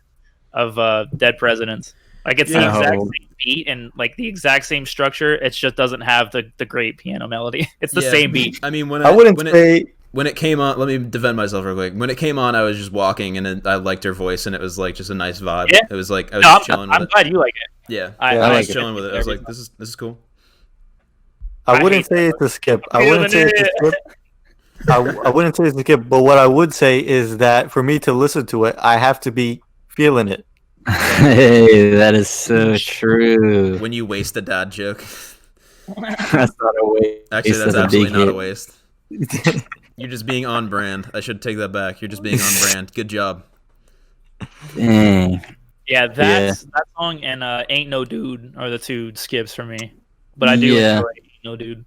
Dead Presidents. Like it's the Yeah. exact Oh. same beat and like the exact same structure. It just doesn't have the great piano melody. It's the Yeah. same beat. I mean, I wouldn't say. when it came on, let me defend myself real quick. When it came on, I was just walking, and I liked her voice, and it was like just a nice vibe. Yeah. It was like I was No, just chilling with I'm it. glad you like it. Yeah, I I was like it. chilling with it. I was like, this is cool. I I wouldn't hate say it's a skip. I Feeling wouldn't say it's a it. skip. I wouldn't say it's a skip. But what I would say is that for me to listen to it, I have to be feeling it. Hey, that is so true. When you waste a dad joke, That's not a waste. actually, that's That's a absolutely big not a hit. waste. You're just being on brand. I should take that back. You're just being on brand. Good job. Dang. Yeah, that song and Ain't No Dude are the two skips for me. But I do Yeah. enjoy Ain't No Dude.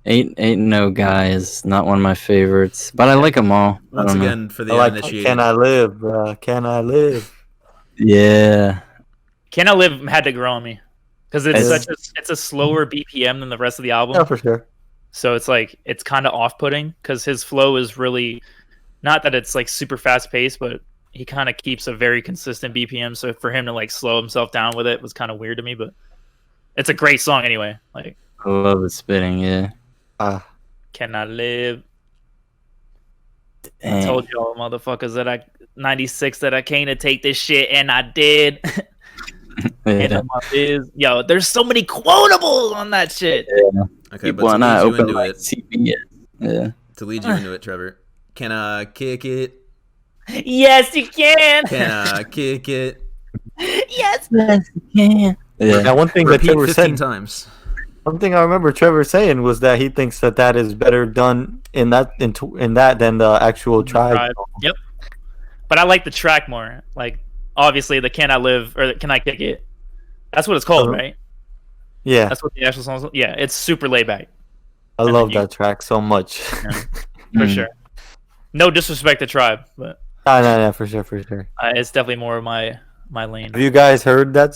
Ain't no guy is not one of my favorites, but I like them all. I Once don't know. again, for the I like uninitiated. Can I Live, bruh? Can I Live? Yeah. Can I Live had to grow on me because It's- it's a slower BPM than the rest of the album. Yeah, for sure. So it's like it's kind of off-putting because his flow is really not that it's like super fast-paced, but he kind of keeps a very consistent BPM. So for him to like slow himself down with it was kind of weird to me, but it's a great song anyway. Like I love the spitting, yeah. Can I Live? I Dang. told y'all motherfuckers that I 96 that I came to take this shit and I did. And Yeah. my biz. Yo, there's so many quotables on that shit. Okay, People but are to not lead you open into like it, CBS. Yeah. to lead you into it, Trevor. Can I kick it? Yes, you can. Can I kick it? Yes. Yes, yeah. Now, Yeah. one thing that Repeat Trevor 15 said, times. one thing I remember Trevor saying was that he thinks that is better done in that than the actual tribe. Yep. But I like the track more. Like, obviously, the Can I Live or the Can I Kick It? That's what it's called, right? Yeah, That's what the actual song is. Yeah, it's super laid back I and love then you- that track so much. for Mm. sure. No disrespect to Tribe, but No, for sure. it's definitely more of my lane. Have you guys heard that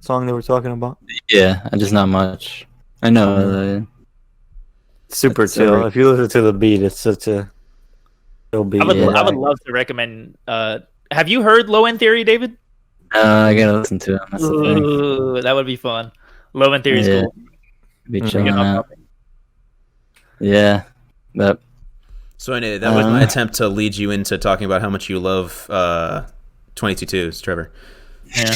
song they were talking about? Yeah, just not much. I know. Super That's chill. very- If you listen to the beat, it's such a chill beat. I would Yeah. love to recommend. Have you heard Low End Theory, David? I gotta listen to it. That's the thing. Ooh, that would be fun. Low End Theory is Yeah. cool. Be Mhm. chilling Get off out. topic. Yeah. That. So anyway, that was my attempt to lead you into talking about how much you love 22-2s, Trevor. Yeah.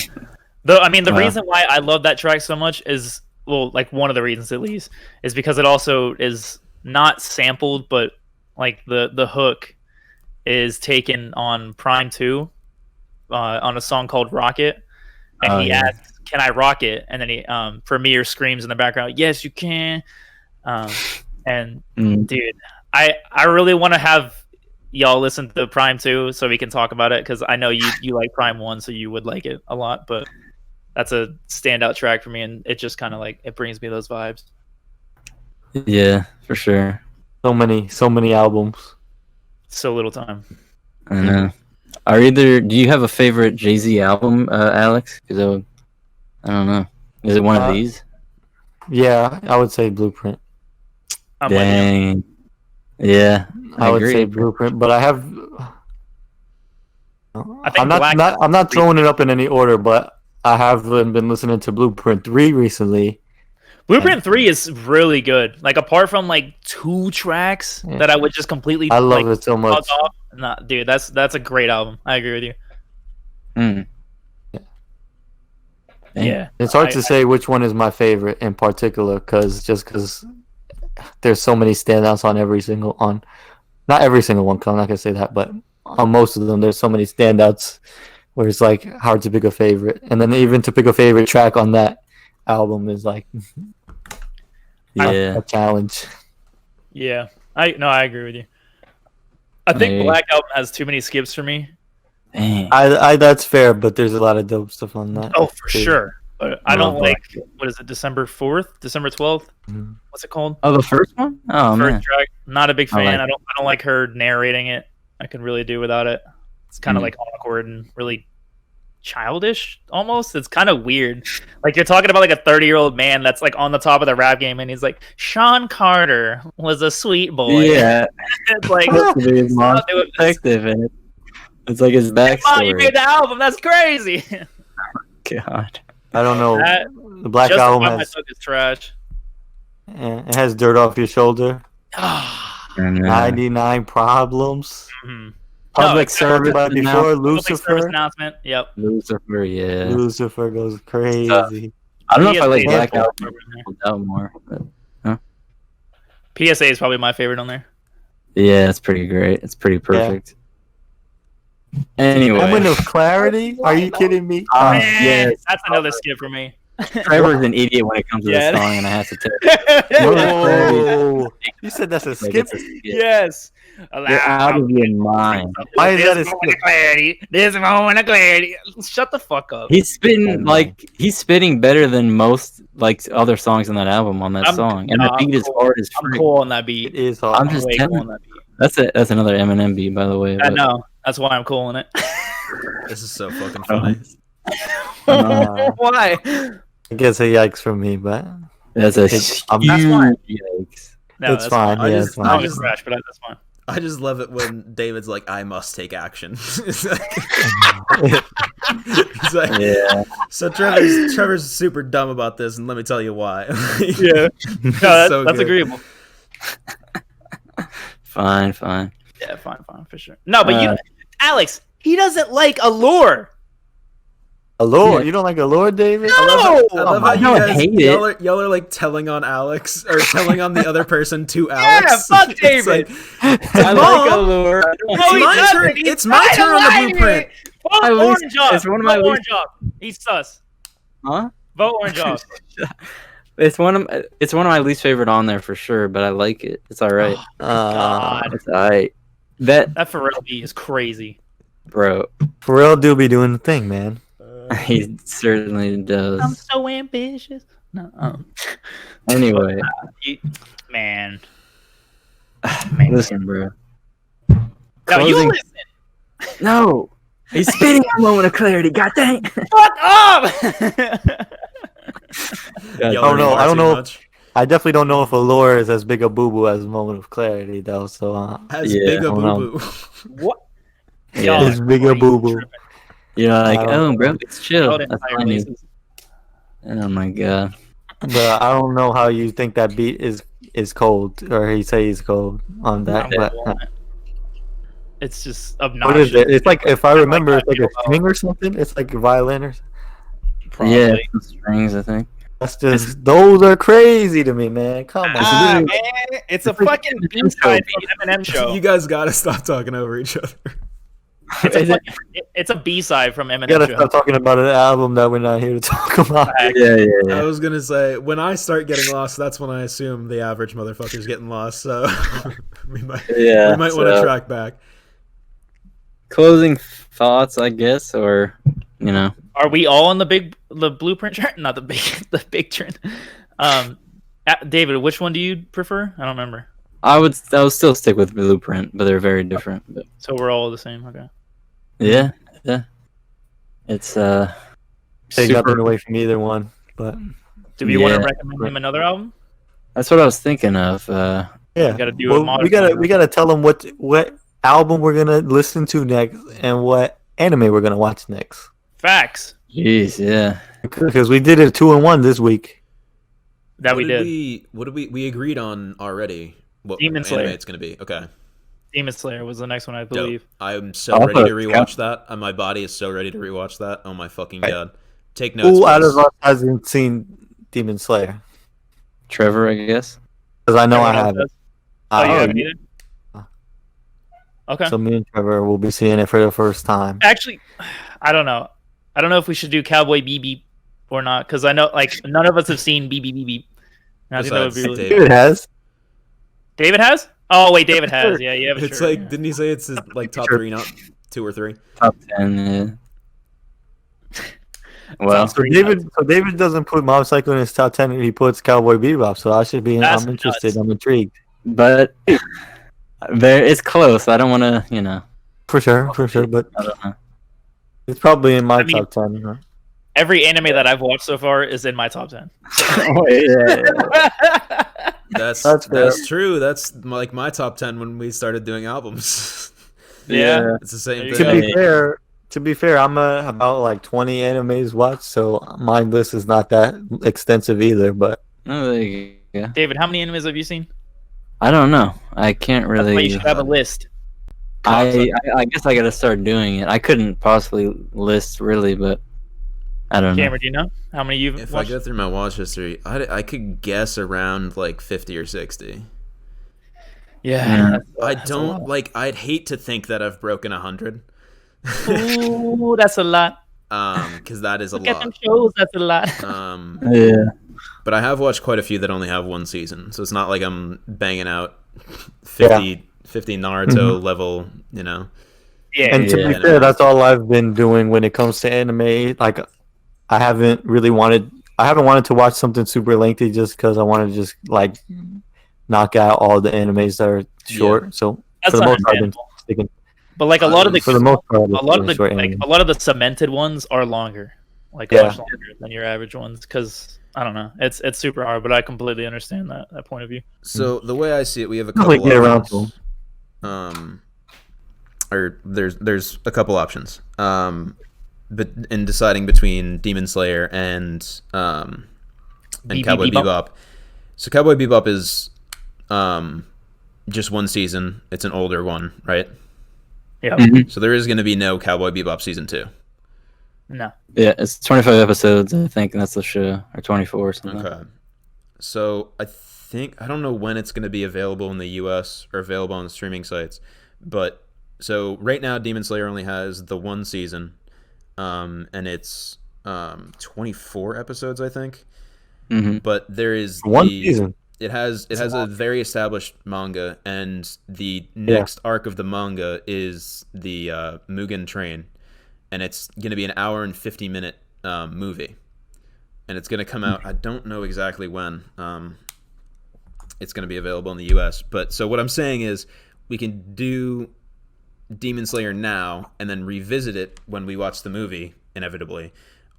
Though I mean, the Wow. reason why I love that track so much is like one of the reasons at least is because it also is not sampled, but like the hook is taken on Prime 2 on a song called Rocket, and Oh, he yeah. asks, "Can I rock it?" And then he Premier screams in the background, "Yes, you can." And Mm. dude, I really want to have y'all listen to Prime 2 so we can talk about it because I know you like Prime 1, so you would like it a lot, but that's a standout track for me, and it just kind of like it brings me those vibes. Yeah, for sure. So many albums. So little time. I know. Do you have a favorite Jay-Z album, Alex? Because I don't know. Is it one of these? Yeah, I would say Blueprint. I'm with you. Dang. Yeah, I would agree. say Blueprint, but I have. I think I'm not throwing it up in any order, but I have been listening to Blueprint 3 recently. Blueprint 3 is really good. Like apart from like 2 tracks Yeah. that I would just completely I love like, it so much. fuck off. Nah, dude, that's a great album. I agree with you. Mm. Dang. Yeah. It's hard I- to say which one is my favorite in particular, because there's so many standouts on not every single one. I'm not gonna say that, but on most of them, there's so many standouts where it's like hard to pick a favorite, and then even to pick a favorite track on that album is like a challenge. Yeah, I agree with you. I think Black Album has too many skips for me. Dang. I that's fair, but there's a lot of dope stuff on that. Oh, for sure. But I don't like, what is it, December 4th, December 12th? Mm-hmm. What's it called? Oh, the first one? Oh, First man. track. Not a big fan. I I don't like her narrating it. I can really do without it. It's kind of like awkward and really childish almost. It's kind of weird. Like you're talking about like a 30-year-old man that's like on the top of the rap game and he's like, Sean Carter was a sweet boy. Yeah. It's like His mom's perspective in it. It's like his backstory. Mom, you made the album. That's crazy. God. I don't know. The Black Just Album my has Thug is trash. it has Dirt Off Your Shoulder, 99 Problems, Public No, Service but before Public service Lucifer. announcement. Yep. Lucifer, yeah. Lucifer goes crazy. I don't know if I like PSA Black is Album probably more. But, PSA is probably my favorite on there. yeah, it's pretty great. It's pretty perfect. Anyway. Moment of Clarity? Are you kidding me? Man, yes. that's another skip for me. Trevor's an idiot when it comes to Yeah. this song, and I have to tell you. Whoa. You said that's a skip? It's a skip. Yes. You're out of your mind. Why is that a This moment skip? of clarity. This moment of clarity. Shut the fuck up. He's spitting better than most like other songs on that album on that song, and the beat is hard as I'm frick. cool on that It beat. is hard. I'm just way telling cool on you. that beat. That's another Eminem beat, by the way. I but- know. That's why I'm cool on it. This is so fucking funny. Why? I guess a yikes from me, but That's a It's- I'm- huge That's fine. yikes. No, it's that's fine. I Yeah, just- it's Song fine. is trash, but that's fine. I just love it when David's like, "I must take action." It's like- He's like, Yeah. so Trevor's super dumb about this, and let me tell you why. Yeah. No, that's, so that's good. agreeable. Fine. Yeah, fine, for sure. No, but Alex, he doesn't like Allure. Allure? Yeah. You don't like Allure, David? I love No! how you I guys hate y'all are like telling on Alex or telling on the other person to Yeah, Alex. fuck It's David. like, I Mom, like Allure. No, It's he my doesn't. turn- He's it's my not turn on the lying. blueprint. Vote My least- Orange off. it's one of my Vote least- Orange off. He's sus. Huh? Vote Orange off. It's one of my least favorite on there for sure, but I like it. It's all right. God, It's all right. That that Pharrell beat is crazy. bro, Pharrell do be doing the thing, man. he certainly I'm does. so ambitious. No, Anyway, man. listen, bro. No, you Closing- listen. No, he's spitting a moment of clarity. God dang. Fuck up. y'all Oh, no, are I don't too know. much. I definitely don't know if Allure is as big a boo boo as Moment of Clarity, though. So, Has Yeah, big a I don't know. boo boo. What? Yeah. Y'all it's are big a crazy boo boo. tripping. You're like, I don't oh, know. bro, it's chill. Y'all That's entire funny. laces. Oh my god. But I don't know how you think that beat is cold, or he say he's cold on that. I'm But cool on it. It's just what obnoxious. is it? It's like, if I remember, it's like a that string or something. It's like a violin or something. Probably. Yeah, the strings, I think. That's just, those are crazy to me, man. Come on. Ah, man, it's a it's like fucking an B-side intro. from Eminem show. You guys gotta stop talking over each other. It's a B-side from You Eminem gotta show. stop talking about an album that we're not here to talk about. Yeah. I was gonna say, when I start getting lost, that's when I assume the average motherfucker's getting lost. So we might Yeah. want to track back. Closing thoughts, I guess, or you know. Are we all in the blueprint trend? Not the big trend. David, which one do you prefer? I don't remember. I would still stick with Blueprint, but they're very different. But So we're all the same. Okay. yeah. It's Take nothing away from either one, but Do we want to Yeah. recommend him another album? that's what I was thinking of. yeah, gotta do a well, modified we gotta tell them what album we're gonna listen to next and what anime we're gonna watch next. Facts. Jeez, yeah. Because we did it 2-in-1 this week. That we did. What did we agreed on already? What Demon anime Slayer. it's gonna be? Okay. Demon Slayer was the next one, I Dope. believe. I'm so Oh, ready to okay. rewatch that. And my body is so ready to rewatch that. Oh my fucking Right. god. Take notes. Who out please. of us hasn't seen Demon Slayer? Trevor, I guess. because I know I Everyone else have it. does? Oh, you Uh, haven't either? Okay. So me and Trevor will be seeing it for the first time. Actually, I don't know. I don't know if we should do Cowboy BB or not, because I know like none of us have seen BB BB. I think that would be Besides really. David. It has. David has? Oh wait, David has. Yeah, you have a It's shirt, like, yeah. didn't he say it's his like top Sure. 3, not 2 or 3? Top 10. Yeah. Well, Top 3. So David doesn't put Mob Psycho in his top 10. He puts Cowboy Bebop. So I should be. That's I'm interested. nuts. I'm intrigued. but it's close. I don't want to, For sure. But I don't know. it's probably in my I mean- top 10. Huh? Every anime that I've watched so far is in my top 10. Oh, yeah. That's fair. true. That's like my top 10 when we started doing albums. Yeah. It's the same There you thing. go. To be fair, I'm about like 20 animes watched, so my list is not that extensive either. But Oh, there you go. David, how many animes have you seen? I don't know. I can't That's why you really. should have a list. I guess I gotta start doing it. I couldn't possibly list really, but I don't know. Cameron, do you know how many you've If I watched? go through my watch history, I could guess around like 50 or 60. Yeah. I that's a don't lot. like. I'd hate to think that I've broken 100. Ooh, that's a lot. Because that is a Look at them lot. shows. That's a lot. Yeah. But I have watched quite a few that only have one season, so it's not like I'm banging out 50 Naruto level, Yeah. and to be Yeah. fair, that's all I've been doing when it comes to anime. Like, I haven't wanted to watch something super lengthy just because I want to just like knock out all the animes that are short. So That's for the most part, I've been understandable. sticking. But like a lot of the For the most part, I've been a lot of the short like anime. a lot of the cemented ones are longer, like Yeah. much longer than your average ones. Because I don't know, it's super hard, but I completely understand that point of view. So the way I see it, we have a Probably couple get around to options. Or there's a couple options. But in deciding between Demon Slayer and Cowboy Bebop. So Cowboy Bebop is just one season. It's an older one, right? Yeah. Mhm. So there is going to be no Cowboy Bebop season 2. No. Yeah, it's 25 episodes, I think, and that's the show, or 24 or something. Okay. So I don't know when it's going to be available in the US or available on streaming sites, but so right now Demon Slayer only has the one season, and it's 24 episodes, I think. Hmm. But there is One season. It has a very established manga, and the next arc of the manga is the Mugen Train, and it's going to be an hour and 50-minute movie, and it's going to come out. I don't know exactly when it's going to be available in the U.S. But so what I'm saying is, we can do Demon Slayer now and then revisit it when we watch the movie, inevitably,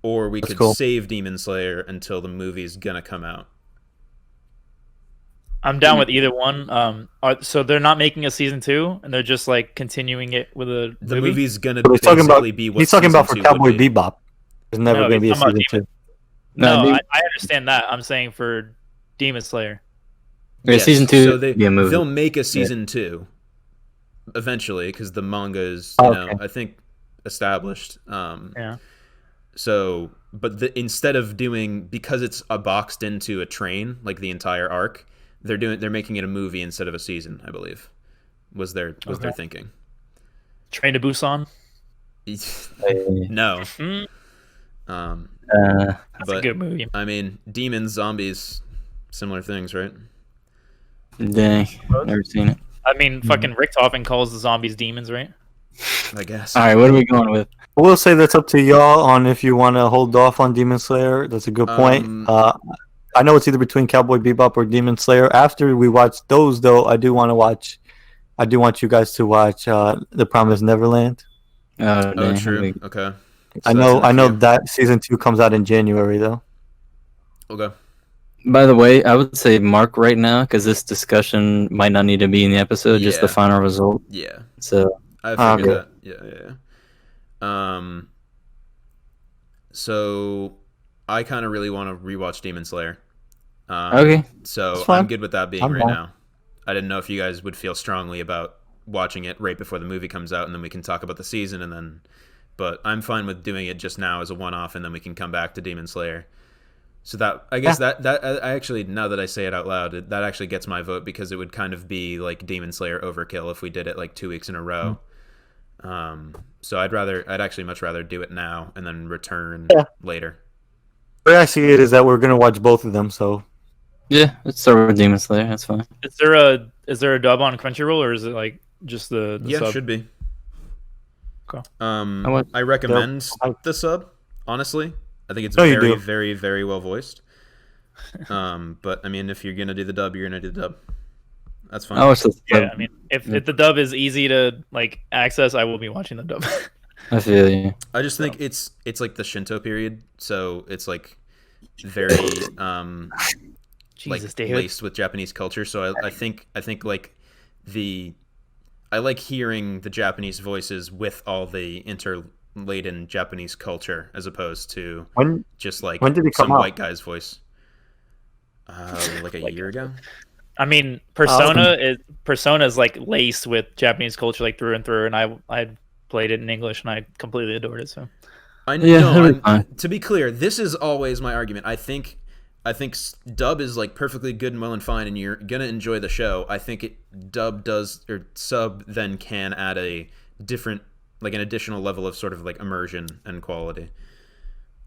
or we could save Demon Slayer until the movie's going to come out. I'm down with either one. So they're not making a season 2, and they're just like continuing it with a The movie? movie's gonna But he's talking about basically be what he's talking about for season 2 would Cowboy be. Bebop. There's never No, going to be a he's talking season about 2. No, No, I understand that. I'm saying for Demon Slayer. Yeah, Yes, season 2 so be a movie. they'll make a season 2 eventually, because the manga is, Okay. I think, established. Yeah. So, but instead of doing, because it's boxed into a train, like the entire arc, they're making it a movie instead of a season, I believe. Was their thinking. Train to Busan. No. Mm, Uh, that's a good movie. I mean, demons, zombies, similar things, right? dang, never seen it. I mean, fucking Richtofen calls the zombies demons, right? I guess. All right, what are we going with? We'll say that's up to y'all on if you want to hold off on Demon Slayer. That's a good point. I know it's either between Cowboy Bebop or Demon Slayer. After we watch those, though, I do want you guys to watch The Promised Neverland. Oh, Oh, dang, true. Okay. I So know that's in the queue. that season 2 comes out in January, though. Okay. By the way, I would say mark right now because this discussion might not need to be in the episode, just the Yeah. final result. Yeah. So I figured Okay. that. Yeah. So I kind of really want to rewatch Demon Slayer. okay, So That's fine. I'm good with that being I'm right down. now. I didn't know if you guys would feel strongly about watching it right before the movie comes out, and then we can talk about the season, and then. But I'm fine with doing it just now as a one-off, and then we can come back to Demon Slayer. So that I guess that I actually, now that I say it out loud, that actually gets my vote, because it would kind of be like Demon Slayer overkill if we did it like 2 weeks in a row. So I'd actually much rather do it now and then return later. But actually, it is that we're gonna watch both of them. So Yeah, let's start with Demon Slayer. That's fine. Is there a dub on Crunchyroll, or is it like just the Yeah, sub? should be. Okay. I recommend the sub, honestly. I think it's No, you very, do. very, very well voiced. But I mean, if you're gonna do the dub, you're gonna do the dub. That's fine. I watched the Yeah, I mean, if the dub is easy to like access, I will be watching the dub. I feel you. I just think it's like the Shinto period, so it's like very Jesus, like David. laced with Japanese culture. So I think like I like hearing the Japanese voices with all the interladen Japanese culture, as opposed to just like when did it come some out? white guy's voice. Like a year ago. I mean, Persona is like laced with Japanese culture like through and through, and I played it in English and I completely adored it. So To be clear, this is always my argument. I think dub is like perfectly good and well and fine, and you're gonna enjoy the show. I think sub then can add a different, like an additional level of sort of like immersion and quality.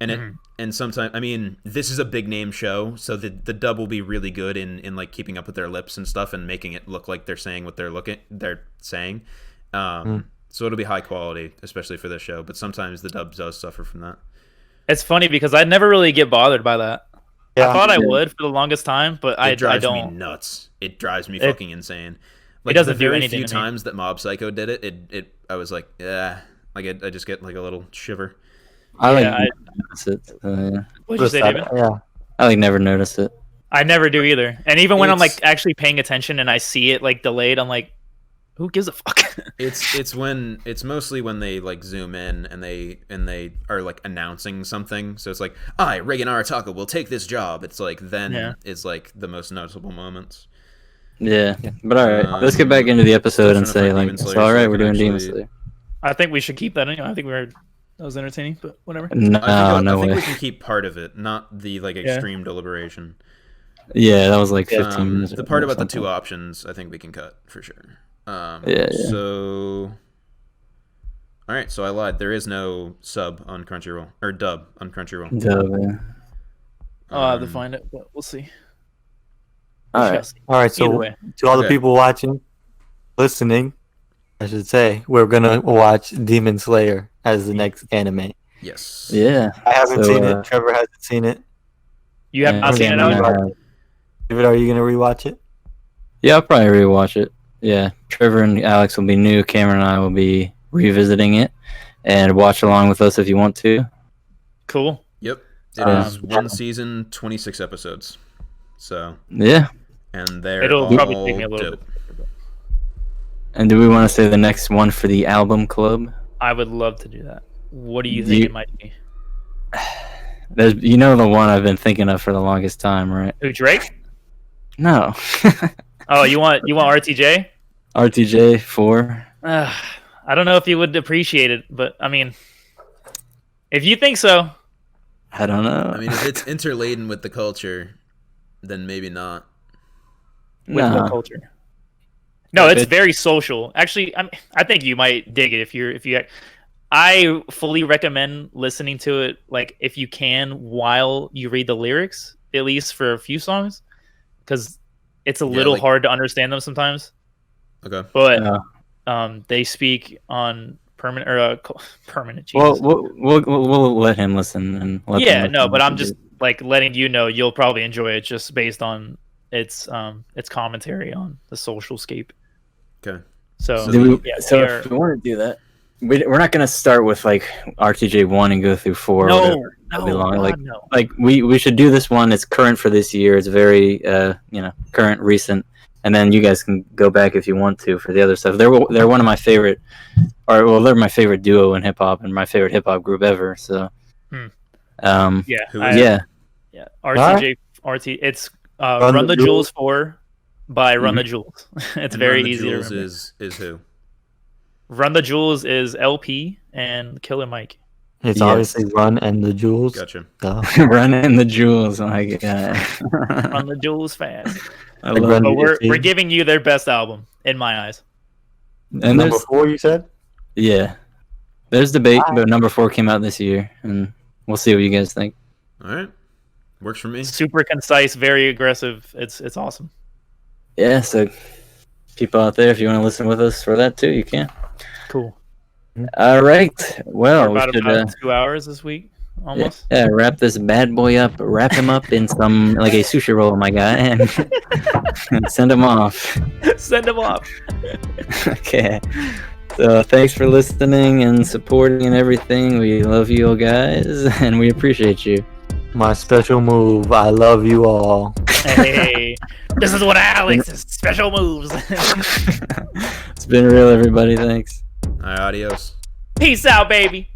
And and sometimes, I mean, this is a big name show, so the dub will be really good in like keeping up with their lips and stuff and making it look like they're saying what they're saying. So it'll be high quality, especially for this show. But sometimes the dub does suffer from that. it's funny because I never really get bothered by that. Yeah. I thought I would for the longest time, but I drives me don't. nuts. It drives me fucking insane. Like doesn't the do very anything few to me. times that Mob Psycho did it I was like, yeah, like I just get like a little shiver. I like Yeah, notice it. What'd you say, David? Yeah. I like never notice it. I never do either. And even when I'm It's- like actually paying attention and I see it like delayed, I'm like, who gives a fuck? It's mostly when they like zoom in and they are like announcing something. So it's like, I, Reagan Arataka, will take this job. It's like then is like the most noticeable moments. Yeah, but all right, let's get back into the episode and say like, Demon Slayer, so all so right, I we're can doing Demon actually- Slayer. I think we should keep that in. I think that was entertaining, but whatever. No, I no think way. we can keep part of it, not the like extreme deliberation. Yeah, that was like 15 minutes. The or part about the something. two options, I think we can cut for sure. Yeah. So, all right. So I lied. There is no sub on Crunchyroll or dub on Crunchyroll. Dub, yeah. I'll have to find it, but we'll see. All We shall right. see. All right. Either So way. to all the Okay. people watching, listening, I should say, we're gonna watch Demon Slayer as the next anime. Yes. Yeah. I haven't So, seen it. Trevor hasn't seen it. You have Yeah, not seen it, yeah, Alex? yeah. David, are you gonna rewatch it? Yeah, I'll probably rewatch it. Yeah, Trevor and Alex will be new. Cameron and I will be revisiting it, and watch along with us if you want to. Cool. Yep. It is one season, 26 episodes. So, Yeah. and they're It'll all probably take me a little dope. bit. And do we want to say the next one for the album club? I would love to do that. What do you Do think you- it might be? There's, you know, the one I've been thinking of for the longest time, right? Who, Drake? No. Oh, you want RTJ? RTJ 4. I don't know if you would appreciate it, but I mean, if you think so, I don't know. I mean, if it's interladen with the culture, then maybe not. with Nah. what culture? No, it's It- very social. Actually, I think you might dig it if you. I fully recommend listening to it, like if you can, while you read the lyrics, at least for a few songs, because it's a little like- hard to understand them sometimes. Okay. But Yeah. they speak on permanent permanent. Well, Jesus. we'll let him listen and let them Yeah, listen no, but to I'm it. just like letting you know you'll probably enjoy it just based on its commentary on the social scape. Okay. So, Do we, yeah, so we are- if we want to do that, we're not gonna start with like RTJ 1 and go through 4. or no, whatever. no, be long, God, like- no. Like we should do this one. It's current for this year. It's very current, recent, and then you guys can go back if you want to for the other stuff. They're one of my favorite, they're my favorite duo in hip hop and my favorite hip hop group ever. So, Hmm. yeah, Who is yeah. RTJ, it's Run the Jewels 4 by Run the Jewels. It's And very Run the easy Jewels to remember. is who? Run the Jewels is LP and Killer Mike. It's Yes. obviously Run and the Jewels. Gotcha. Duh. Running the jewels. Oh my god. Run the jewels fast. I Like love Run it. But we're DMC. giving you their best album in my eyes. And Number there's 4, you said? yeah, there's debate, but number 4 came out this year, and we'll see what you guys think. All right. Works for me. Super concise, very aggressive. It's awesome. Yeah, so people out there, if you want to listen with us for that too, you can. Cool. All right. Well, We're we should about 2 hours this week, almost. yeah, wrap this bad boy up, wrap him up in some like a sushi roll, my guy, and send him off. Send them off. Okay. So thanks for listening and supporting and everything. We love you all guys, and we appreciate you. My special move. I love you all. Hey, this is one of Alex's special moves. It's been real, everybody. Thanks. All right, adios. Peace out, baby.